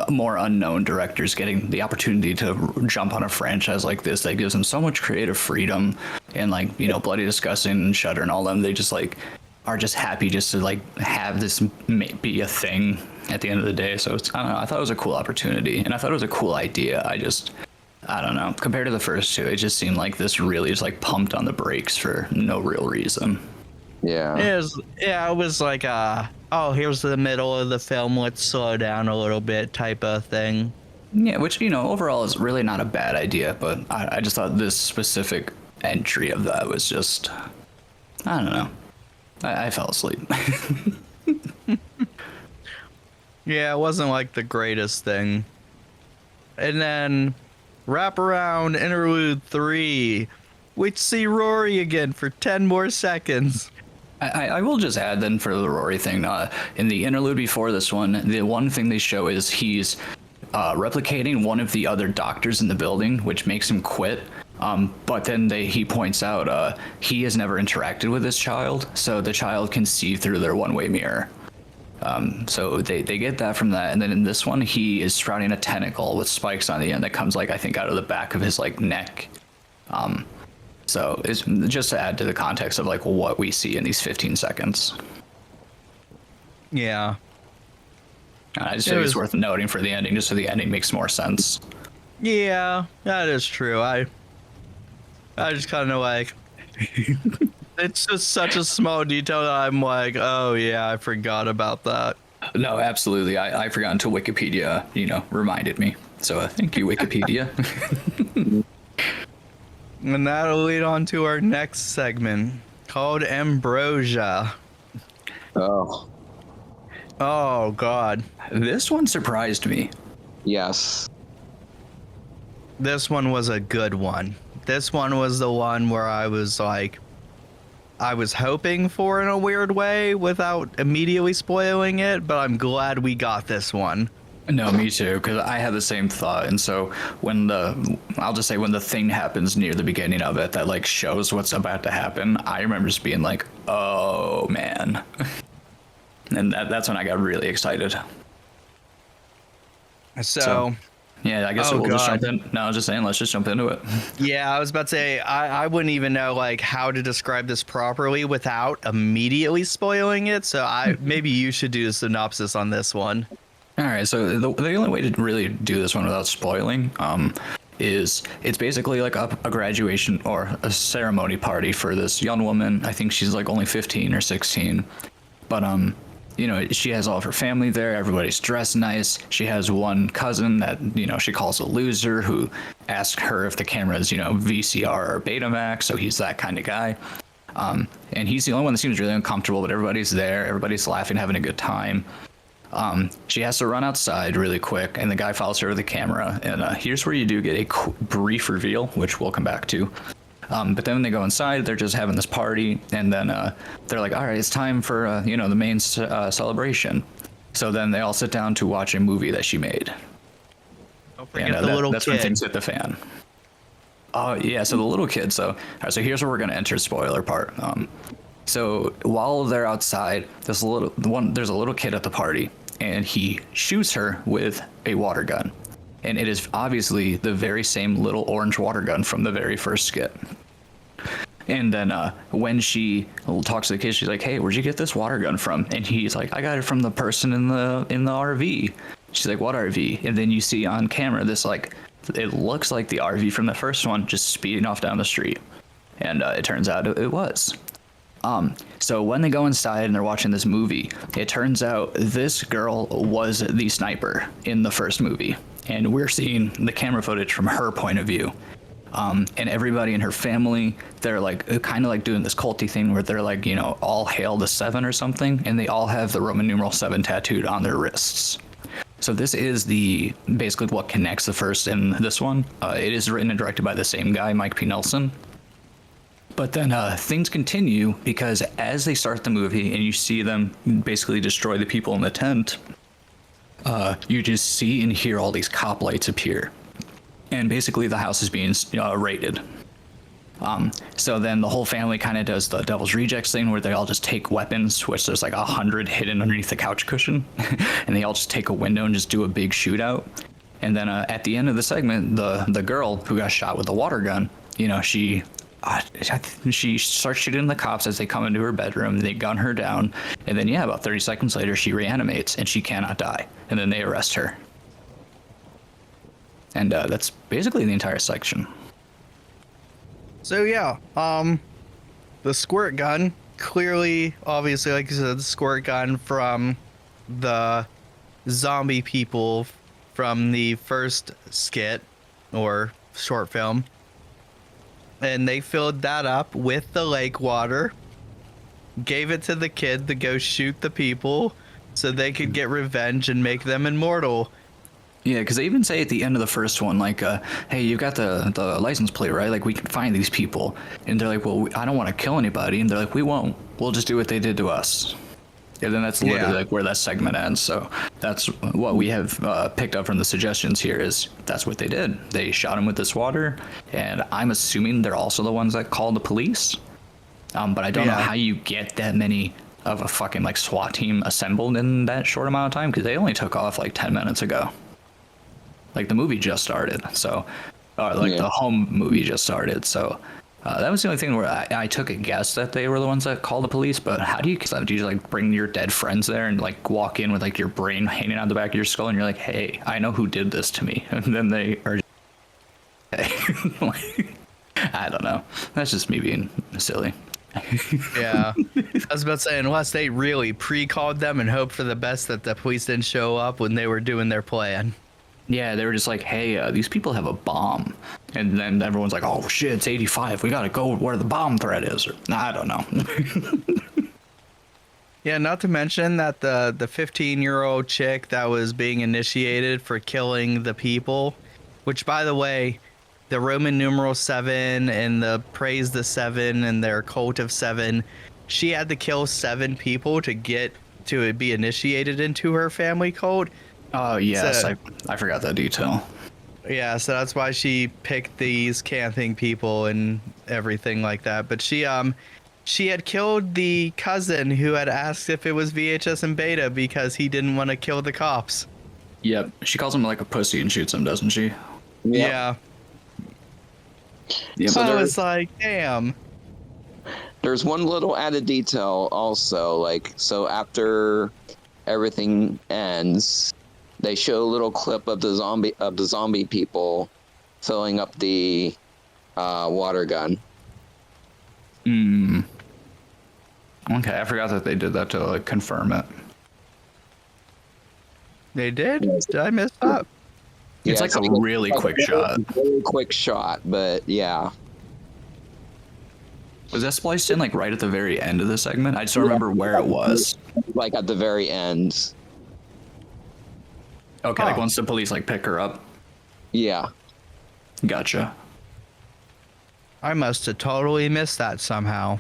more unknown directors getting the opportunity to jump on a franchise like this that gives them so much creative freedom. And like, you know, Bloody Disgusting and Shudder and all them, they just like are just happy just to like have this be a thing at the end of the day. So it's, I don't know, I thought it was a cool opportunity and I thought it was a cool idea. I don't know, compared to the first two, it just seemed like this really is like pumped on the brakes for no real reason. Yeah. It was like oh, here's the middle of the film, let's slow down a little bit type of thing. Yeah, which, you know, overall is really not a bad idea, but I just thought this specific entry of that was just, I don't know. I fell asleep. Yeah, it wasn't like the greatest thing. And then Wraparound Interlude 3, we see Rory again for 10 more seconds. I will just add then for the Rory thing, in the interlude before this one, the one thing they show is he's replicating one of the other doctors in the building, which makes him quit. But then he points out he has never interacted with this child, so the child can see through their one-way mirror. So they get that from that, and then in this one, he is sprouting a tentacle with spikes on the end that comes, like, I think out of the back of his, like, neck. So it's just to add to the context of, like, what we see in these 15 seconds. Yeah. I just think it's worth noting for the ending, just so the ending makes more sense. Yeah, that is true. I just kind of like, it's just such a small detail that I'm like, oh yeah, I forgot about that. No, absolutely. I forgot until Wikipedia, you know, reminded me. So thank you, Wikipedia. And that'll lead on to our next segment called Ambrosia. Oh. Oh God. This one surprised me. Yes. This one was a good one. This one was the one where I was like, I was hoping for in a weird way without immediately spoiling it, but I'm glad we got this one. No, me too, because I had the same thought. And so when I'll just say when the thing happens near the beginning of it that like shows what's about to happen, I remember just being like, oh man. And that's when I got really excited. So yeah, I guess we'll just jump in. No, I was just saying, let's just jump into it. yeah, I was about to say, I wouldn't even know like how to describe this properly without immediately spoiling it. So maybe you should do a synopsis on this one. All right, so the only way to really do this one without spoiling is it's basically like a graduation or a ceremony party for this young woman. I think she's like only 15 or 16, but you know, she has all of her family there. Everybody's dressed nice. She has one cousin that, you know, she calls a loser who asks her if the camera is, you know, VCR or Betamax. So he's that kind of guy. And he's the only one that seems really uncomfortable, but everybody's there. Everybody's laughing, having a good time. She has to run outside really quick, and the guy follows her with the camera. And here's where you do get a brief reveal, which we'll come back to. But then when they go inside, they're just having this party, and then they're like, all right, it's time for, you know, the main celebration. So then they all sit down to watch a movie that she made. Don't forget the little that's kid. When things hit the fan. Oh, yeah, so the little kid. So, all right, so here's where we're going to enter spoiler part. So while they're outside, there's a little kid at the party, and he shoots her with a water gun. And it is obviously the very same little orange water gun from the very first skit. And then when she talks to the kid, she's like, hey, where'd you get this water gun from? And he's like, I got it from the person in the RV. She's like, what RV? And then you see on camera this, like, it looks like the RV from the first one just speeding off down the street. And it turns out it was. So when they go inside and they're watching this movie, it turns out this girl was the sniper in the first movie. And we're seeing the camera footage from her point of view. And everybody in her family, they're like kind of like doing this culty thing where they're like, you know, all hail the 7 or something. And they all have the Roman numeral 7 tattooed on their wrists. So this is basically what connects the first and this one. It is written and directed by the same guy, Mike P. Nelson. But then things continue because as they start the movie and you see them basically destroy the people in the tent, you just see and hear all these cop lights appear. And basically the house is being raided. So then the whole family kind of does the Devil's Rejects thing where they all just take weapons, which there's like 100 hidden underneath the couch cushion. And they all just take a window and just do a big shootout. And then at the end of the segment, the girl who got shot with the water gun, you know, she starts shooting the cops as they come into her bedroom. They gun her down. And then, about 30 seconds later, she reanimates and she cannot die. And then they arrest her. And that's basically the entire section. So the squirt gun, clearly, obviously, like you said, the squirt gun from the zombie people from the first skit or short film. And they filled that up with the lake water, gave it to the kid to go shoot the people so they could get revenge and make them immortal. Yeah, because they even say at the end of the first one, like, hey, you've got the license plate, right? Like, we can find these people. And they're like, well, I don't want to kill anybody. And they're like, we won't. We'll just do what they did to us. And then that's literally like where that segment ends. So that's what we have picked up from the suggestions here is that's what they did. They shot him with this water. And I'm assuming they're also the ones that called the police. But I don't know how you get that many of a fucking, like, SWAT team assembled in that short amount of time. Because they only took off, like, 10 minutes ago. Like, the movie just started, so the home movie just started, so that was the only thing where I took a guess that they were the ones that called the police. But how do you like bring your dead friends there and like walk in with like your brain hanging out the back of your skull and you're like, hey, I know who did this to me, and then they are I don't know, that's just me being silly. Yeah, I was about to say, unless they really pre-called them and hoped for the best that the police didn't show up when they were doing their plan. Yeah, they were just like, hey, these people have a bomb. And then everyone's like, oh, shit, it's 85. We got to go where the bomb threat is. Or, I don't know. Yeah, not to mention that the 15-year-old chick that was being initiated for killing the people, which, by the way, the Roman numeral 7 and the Praise the 7 and their cult of 7, she had to kill 7 people to get to be initiated into her family cult. Oh, yes, so, I forgot that detail. Yeah, so that's why she picked these camping people and everything like that. But she had killed the cousin who had asked if it was VHS and Beta because he didn't want to kill the cops. Yep, she calls him like a pussy and shoots him, doesn't she? Yeah. Yep. So I was like, damn. There's one little added detail also, like, so after everything ends, they show a little clip of the zombie people filling up the water gun. Okay, I forgot that they did that to like confirm it. They did? Did I miss that? It's like a really quick shot. Really quick shot, but yeah. Was that spliced in like right at the very end of the segment? I just don't remember where it was. Like at the very end. Okay, like once the police like pick her up. Yeah. Gotcha. I must have totally missed that somehow.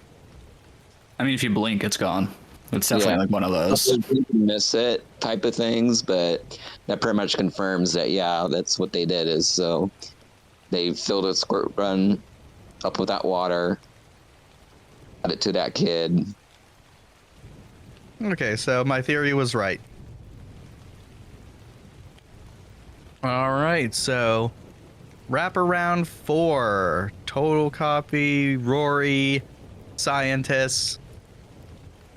I mean, if you blink, it's gone. It's definitely like one of those. You can miss it type of things, but that pretty much confirms that, yeah, that's what they did is so they filled a squirt gun up with that water, got it to that kid. Okay, so my theory was right. All right, so wraparound 4, total copy, Rory, scientists.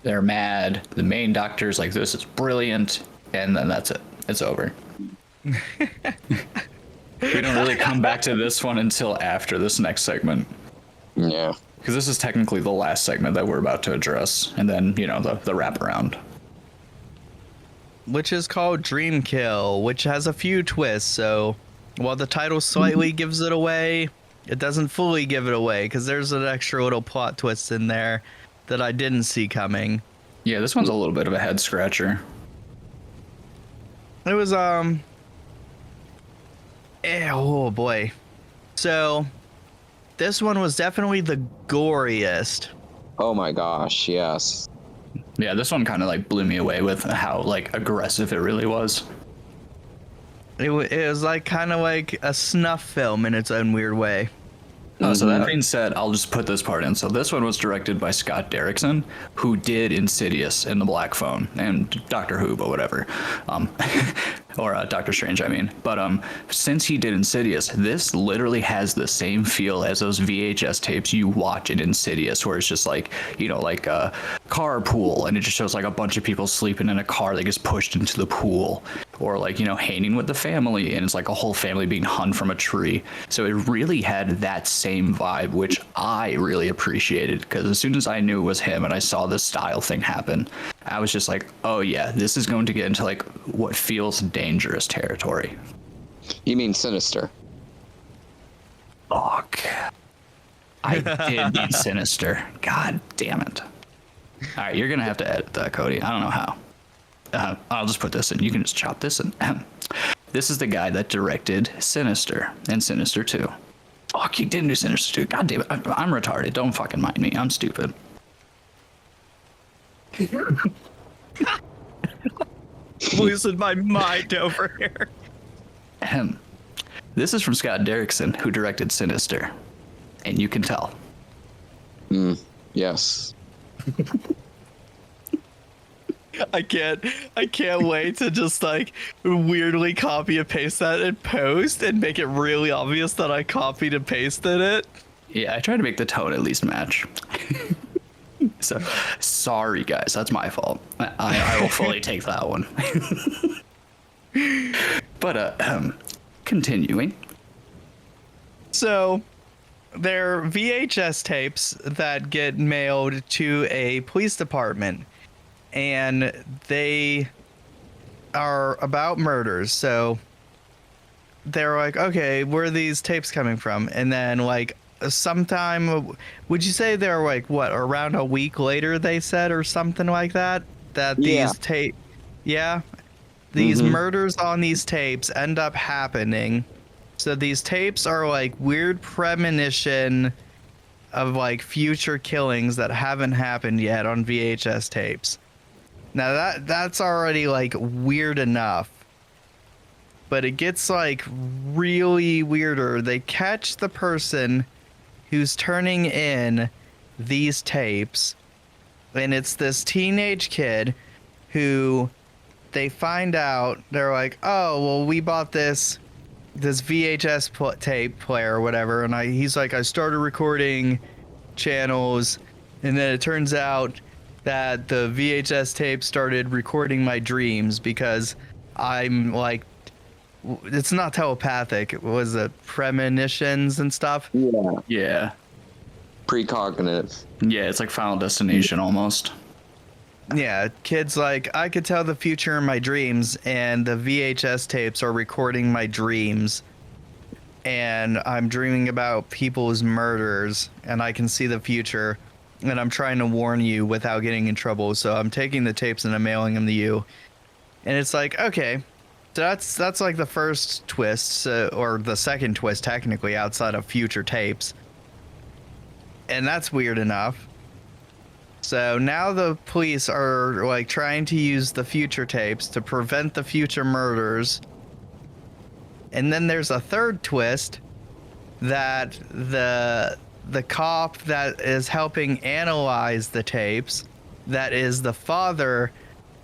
They're mad. The main doctor's like, this is brilliant. And then that's it. It's over. We don't really come back to this one until after this next segment. Yeah. Because this is technically the last segment that we're about to address. And then, you know, the wraparound. Which is called Dream Kill, which has a few twists. So while the title slightly gives it away, it doesn't fully give it away because there's an extra little plot twist in there that I didn't see coming. Yeah, this one's a little bit of a head scratcher. It was oh boy. So this one was definitely the goriest. Oh my gosh, yes. Yeah, this one kind of like blew me away with how like aggressive it really was. It was like kind of like a snuff film in its own weird way. So that being said, I'll just put this part in. So this one was directed by Scott Derrickson, who did Insidious and The Black Phone and Doctor Who, but whatever, or Doctor Strange, I mean. But since he did Insidious, this literally has the same feel as those VHS tapes you watch in Insidious, where it's just like, you know, like a carpool, and it just shows like a bunch of people sleeping in a car that gets pushed into the pool, or like, you know, hanging with the family, and it's like a whole family being hung from a tree. So it really had that same vibe, which I really appreciated, because as soon as I knew it was him and I saw this style thing happen, I was just like, oh yeah, this is going to get into like what feels dangerous territory. You mean Sinister? Fuck. I did need Sinister. God damn it. All right, you're gonna have to edit that, Cody. I don't know how. I'll just put this in. You can just chop this in. This is the guy that directed Sinister and Sinister 2. Fuck, he didn't do Sinister 2. God damn it. I'm retarded. Don't fucking mind me. I'm stupid. Losing my mind over here. This is from Scott Derrickson, who directed Sinister. And you can tell. Yes. I can't wait to just like weirdly copy and paste that in post and make it really obvious that I copied and pasted it. Yeah, I tried to make the tone at least match. So, sorry guys, that's my fault. I will fully take that one. But continuing. So, they're VHS tapes that get mailed to a police department, and they are about murders. So they're like, okay, where are these tapes coming from? And then like sometime, would you say they're like what, around a week later, they said, or something like that, that these these murders on these tapes end up happening. So these tapes are like weird premonition of like future killings that haven't happened yet on VHS tapes. Now that's already like weird enough, but it gets like really weirder. They catch the person who's turning in these tapes, and it's this teenage kid who they find out, they're like, oh, well, we bought this VHS tape player or whatever, and he's like, I started recording channels, and then it turns out that the VHS tape started recording my dreams because I'm like, it's not telepathic. It was premonitions and stuff. Yeah. Precognitive. Yeah, it's like Final Destination almost. Yeah, kids like, I could tell the future in my dreams, and the VHS tapes are recording my dreams, and I'm dreaming about people's murders, and I can see the future, and I'm trying to warn you without getting in trouble, so I'm taking the tapes and I'm mailing them to you. And it's like, okay, so that's like the first twist, or the second twist technically, outside of future tapes. And that's weird enough. So now the police are like trying to use the future tapes to prevent the future murders. And then there's a third twist that the cop that is helping analyze the tapes, that is the father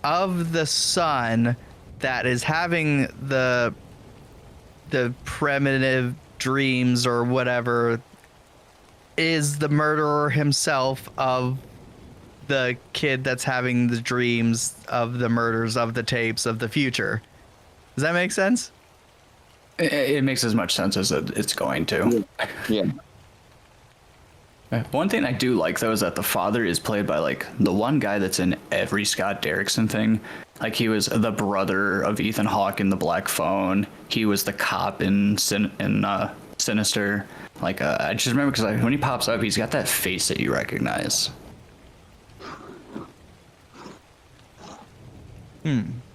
of the son that is having the primitive dreams or whatever, is the murderer himself of the kid that's having the dreams of the murders of the tapes of the future. Does that make sense? It makes as much sense as it's going to. Yeah. One thing I do like though is that the father is played by like the one guy that's in every Scott Derrickson thing. Like he was the brother of Ethan Hawke in The Black Phone. He was the cop in Sinister. Like I just remember because when he pops up, he's got that face that you recognize.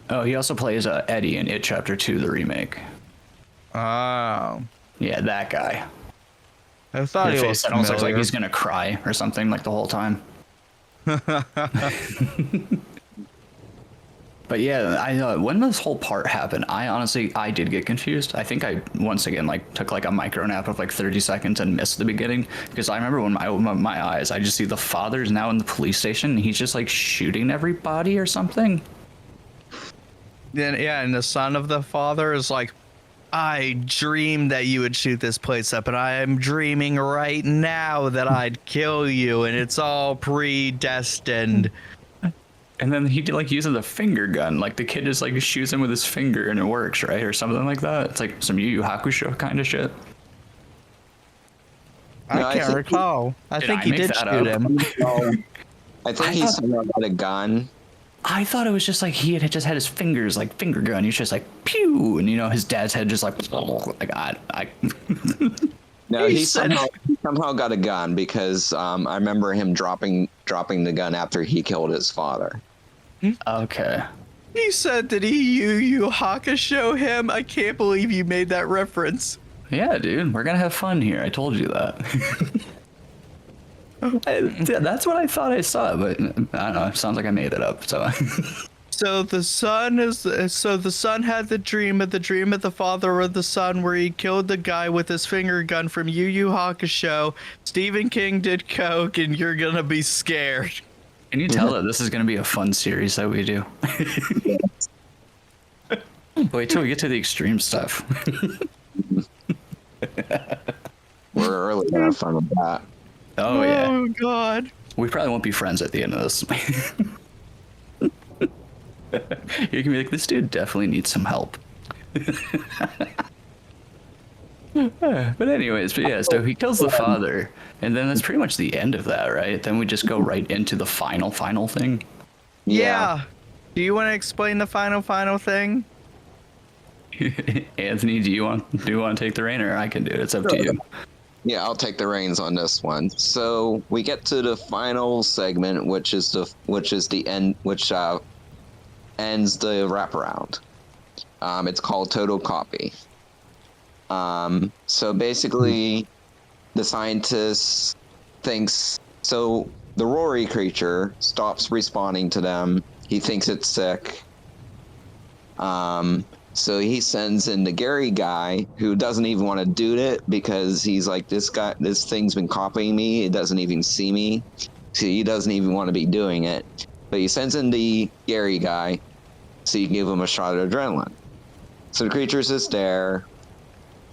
Oh, he also plays Eddie in It Chapter 2, the remake. Oh. Yeah, that guy. I thought His he face was that almost looks like familiar. he's gonna cry or something like the whole time. But yeah, I when this whole part happened, I did get confused. I think I once again like took like a micro nap of like 30 seconds and missed the beginning because I remember when I opened up my eyes, I just see the father's now in the police station and he's just like shooting everybody or something. Then yeah, and the son of the father is like, I dreamed that you would shoot this place up, and I am dreaming right now that I'd kill you, and it's all predestined. And then he like uses a finger gun, like the kid just like shoots him with his finger and it works, right, or something like that. It's like some Yu Yu Hakusho kind of shit. No, I can't recall. I Did think I he make did that shoot up? him. I think he somehow got a gun. I thought it was just like he had just had his fingers like finger gun. He was just like pew, and you know his dad's head just like I No, He he said- somehow got a gun because I remember him dropping the gun after he killed his father. Okay. He said that he Yu Yu Hakusho him. I can't believe you made that reference. Yeah, dude, we're gonna have fun here. I told you that. Yeah, that's what I thought I saw, but I don't know. It sounds like I made it up. So So the son had the dream of the father of the son where he killed the guy with his finger gun from Yu Yu Hakusho. Stephen King did coke, and you're gonna be scared. can you tell that this is gonna be a fun series that we do? Wait till we get to the extreme stuff. We're really gonna have fun with that. Oh yeah. Oh God. We probably won't be friends at the end of this. You can be like, this dude definitely needs some help. But anyways, but yeah, so he kills the father, and then that's pretty much the end of that, right? Then we just go right into the final thing. Yeah. Do you want to explain the final thing? Anthony, do you want to take the reign, or I can do it? It's up to you. Yeah, I'll take the reins on this one. So we get to the final segment, which is the end, which ends the wraparound. It's called Total Copy. So basically, the scientist thinks so. The Rory creature stops responding to them. He thinks it's sick. So he sends in the Gary guy who doesn't even want to do it because he's like, this thing's been copying me. It doesn't even see me. So he doesn't even want to be doing it. But he sends in the Gary guy so you can give him a shot of adrenaline. So the creature's just there.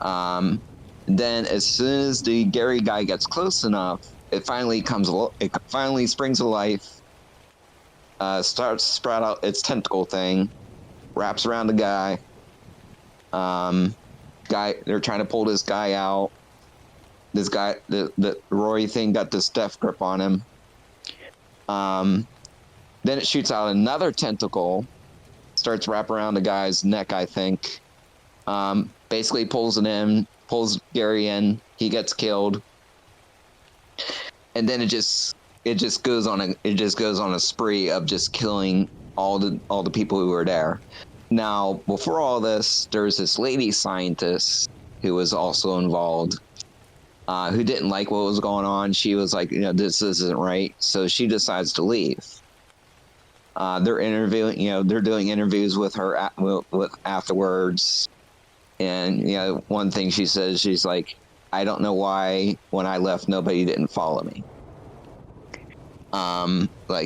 Then as soon as the Gary guy gets close enough, it finally springs to life. Starts to sprout out its tentacle thing, wraps around the guy. They're trying to pull this guy out. This guy, the Rory thing got this death grip on him. Then it shoots out another tentacle, starts wrapping around the guy's neck, I think. Basically pulls Gary in. He gets killed. And then it just goes on a spree of just killing all the people who were there. Now, before all this, there's this lady scientist who was also involved, who didn't like what was going on. She was like, this isn't right. So she decides to leave. They're doing interviews with her with afterwards. And, one thing she says, she's like, I don't know why when I left, nobody didn't follow me.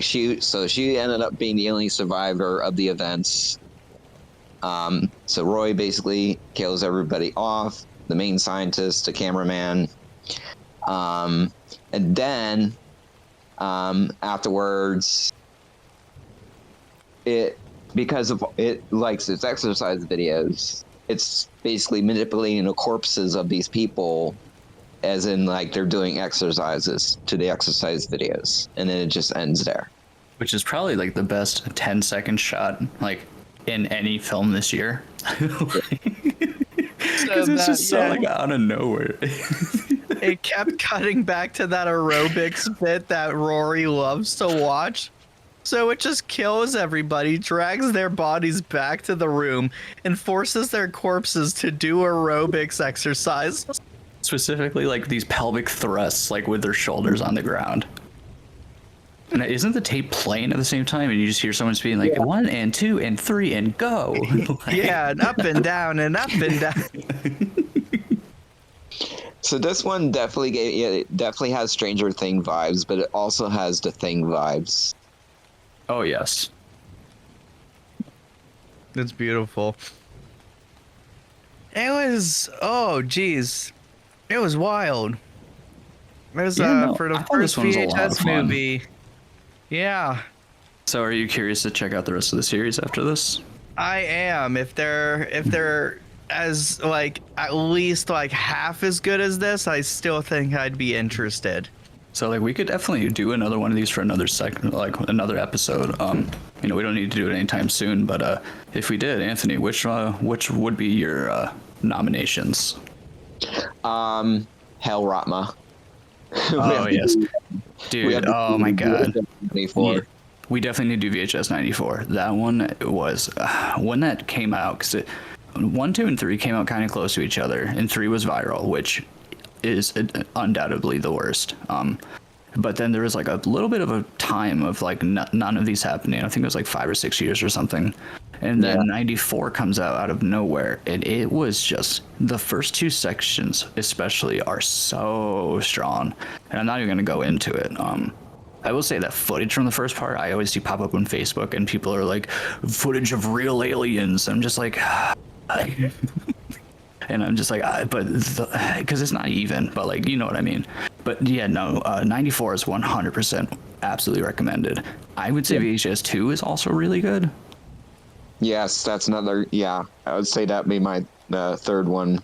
She ended up being the only survivor of the events. So Roy basically kills everybody off, the main scientist, the cameraman. And then, afterwards, it because of it likes its exercise videos, it's basically manipulating the corpses of these people, as in like they're doing exercises to the exercise videos, and then it just ends there. Which is probably like the best 10-second shot like in any film this year. Because it's just so like out of nowhere. It kept cutting back to that aerobics bit that Rory loves to watch. So it just kills everybody, drags their bodies back to the room, and forces their corpses to do aerobics exercise. Specifically, like these pelvic thrusts, like with their shoulders on the ground. And isn't the tape playing at the same time? And you just hear someone being like, 1 and 2 and 3 and go. Yeah, and up and down and up and down. So this one definitely has Stranger Thing vibes, but it also has The Thing vibes. Oh, yes. It's beautiful. It was, geez. It was wild. It was for the first VHS movie. Yeah. So are you curious to check out the rest of the series after this? I am. If they're as like at least like half as good as this, I still think I'd be interested. So like we could definitely do another one of these for another another episode. We don't need to do it anytime soon, but if we did, Anthony, which would be your nominations? Hell Ratma. Oh yes, dude. Oh my god. 94. Yeah. We definitely need to do VHS 94. That one was when that came out, because 1, 2, and 3 came out kind of close to each other, and 3 was viral, which is undoubtedly the worst. But then there was like a little bit of a time of like none of these happening. I think it was like 5 or 6 years or something. And then 94 comes out of nowhere, and it was just the first 2 sections especially are so strong. And I'm not even gonna go into it. I will say that footage from the first part I always see pop up on Facebook, and people are like, footage of real aliens. I'm just like, and I'm just like, because it's not even, but like, you know what I mean. But yeah, no, 94 is 100% absolutely recommended. I would say VHS 2 is also really good. Yes, that's another. Yeah, I would say that'd be my third one.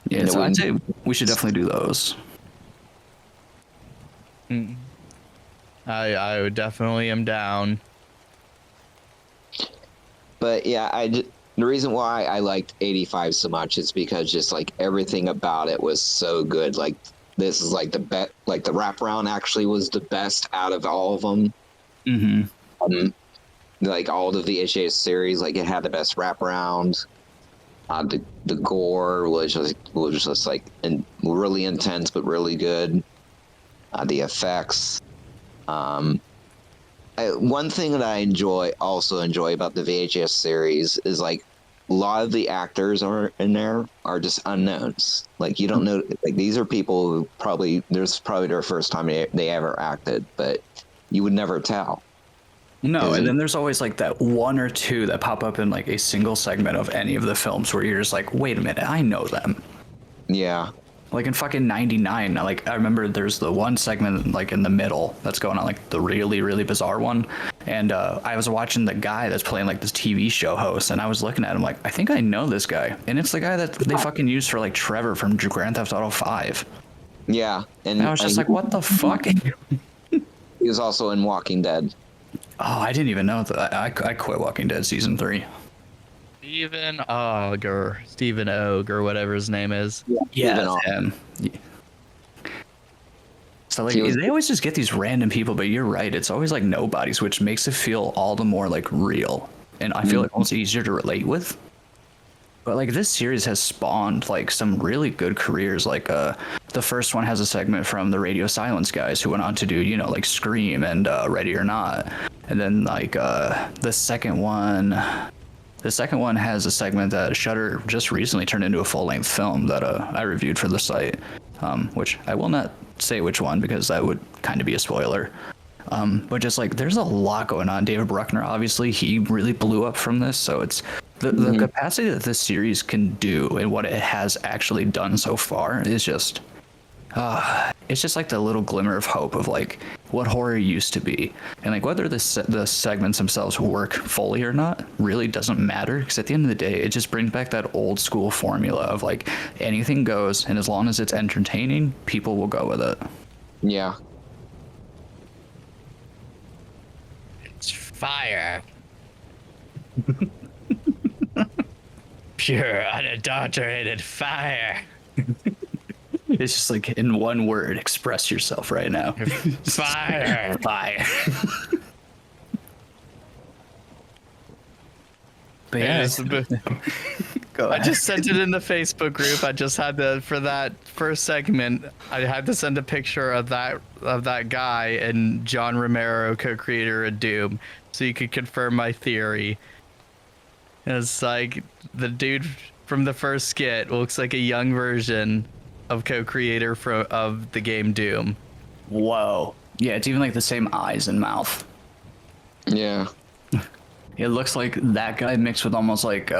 Yeah, so I'd say we should definitely do those. I would definitely am down. But yeah, the reason why I liked 85 so much is because just like everything about it was so good. Like this is like the best. Like the wraparound actually was the best out of all of them. Mm-hmm. Like all the VHS series, like it had the best wraparound. The gore was just like really intense but really good. The effects. One thing that I also enjoy about the VHS series is like a lot of the actors are in there are just unknowns. Like you don't know, like these are people who probably their first time they ever acted, but you would never tell. No, and then there's always like that 1 or 2 that pop up in like a single segment of any of the films where you're just like, wait a minute, I know them. Yeah. Like in fucking 99, like I remember there's the one segment like in the middle that's going on, like the really, really bizarre one. And I was watching the guy that's playing like this TV show host, and I was looking at him like, I think I know this guy. And it's the guy that they fucking used for like Trevor from Grand Theft Auto 5. Yeah. And I was just like, what the fuck? He was also in Walking Dead. Oh, I didn't even know that. I quit Walking Dead season 3. Stephen Ogg, or whatever his name is. Yeah, that's him. Yeah. So like they always just get these random people, but you're right. It's always like nobodies, which makes it feel all the more like real, and I feel like almost easier to relate with. But like this series has spawned like some really good careers. Like the first one has a segment from the Radio Silence guys who went on to do, you know, like Scream and Ready or Not. And then like the second one has a segment that Shudder just recently turned into a full-length film that I reviewed for the site, which I will not say which one because that would kind of be a spoiler. But just like there's a lot going on. David Bruckner, obviously, he really blew up from this. So it's the capacity that this series can do and what it has actually done so far is just, it's just like the little glimmer of hope of like, what horror used to be. And like whether the segments themselves work fully or not really doesn't matter, because at the end of the day, it just brings back that old school formula of like anything goes, and as long as it's entertaining, people will go with it. Yeah. It's fire. Pure, unadulterated fire. It's just like in one word, express yourself right now. Fire. Fire. But Yeah, yeah, go I ahead. just sent it in the Facebook group. I just had to, for that first segment, I had to send a picture of that guy and John Romero, co-creator of Doom, so you could confirm my theory. And it's like the dude from the first skit looks like a young version of co-creator of the game Doom. Whoa. Yeah, it's even like the same eyes and mouth. Yeah. It looks like that guy mixed with almost like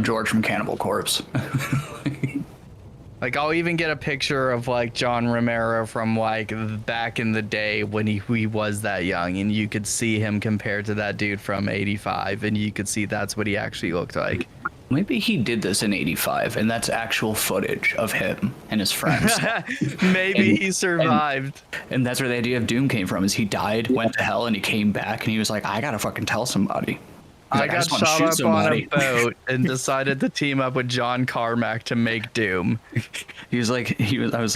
George from Cannibal Corpse. Like, I'll even get a picture of like John Romero from like back in the day when he was that young, and you could see him compared to that dude from '85, and you could see that's what he actually looked like. Maybe he did this in '85, and that's actual footage of him and his friends. Maybe he survived. And that's where the idea of Doom came from, is he died, went to hell, and he came back, and he was like, I gotta fucking tell somebody. He's I like, got just wanna shot shoot up somebody. on a boat and decided to team up with John Carmack to make Doom. I was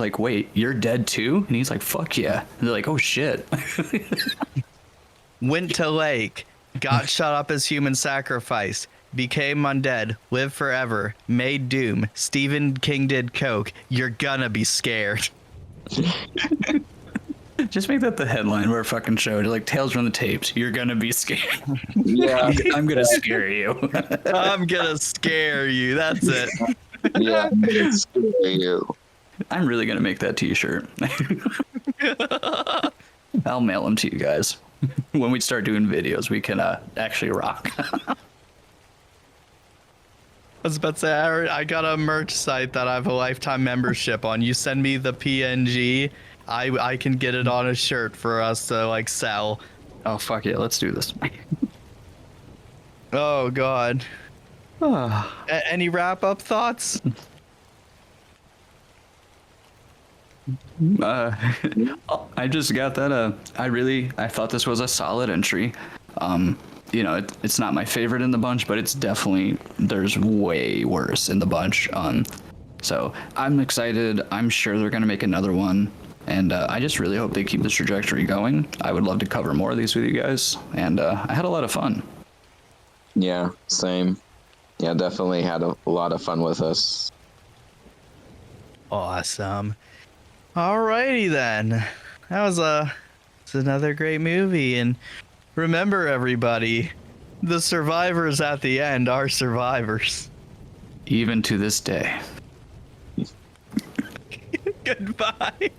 like, wait, you're dead too? And he's like, fuck yeah. And they're like, oh shit. Went to lake, got shot up as human sacrifice, became undead, lived forever, made Doom. Stephen King did coke. You're gonna be scared. Just make that the headline of our fucking show. Like, Tales from the Tapes. You're gonna be scared. Yeah. I'm gonna scare you. I'm gonna scare you. That's it. Yeah. It's you. I'm really gonna make that t-shirt. I'll mail them to you guys. When we start doing videos, we can actually rock. I was about to say, I got a merch site that I have a lifetime membership on. You send me the PNG, I can get it on a shirt for us to like sell. Oh fuck yeah, let's do this. Oh God. Any wrap up thoughts? I just got that. I thought this was a solid entry. You know, it's not my favorite in the bunch, but it's definitely, there's way worse in the bunch. So I'm excited. I'm sure they're gonna make another one, and I just really hope they keep this trajectory going. I would love to cover more of these with you guys, and I had a lot of fun. Yeah. Same. Yeah. Definitely had a lot of fun with us. Awesome. Alrighty then. It's another great movie, and remember everybody, the survivors at the end are survivors. Even to this day. Goodbye.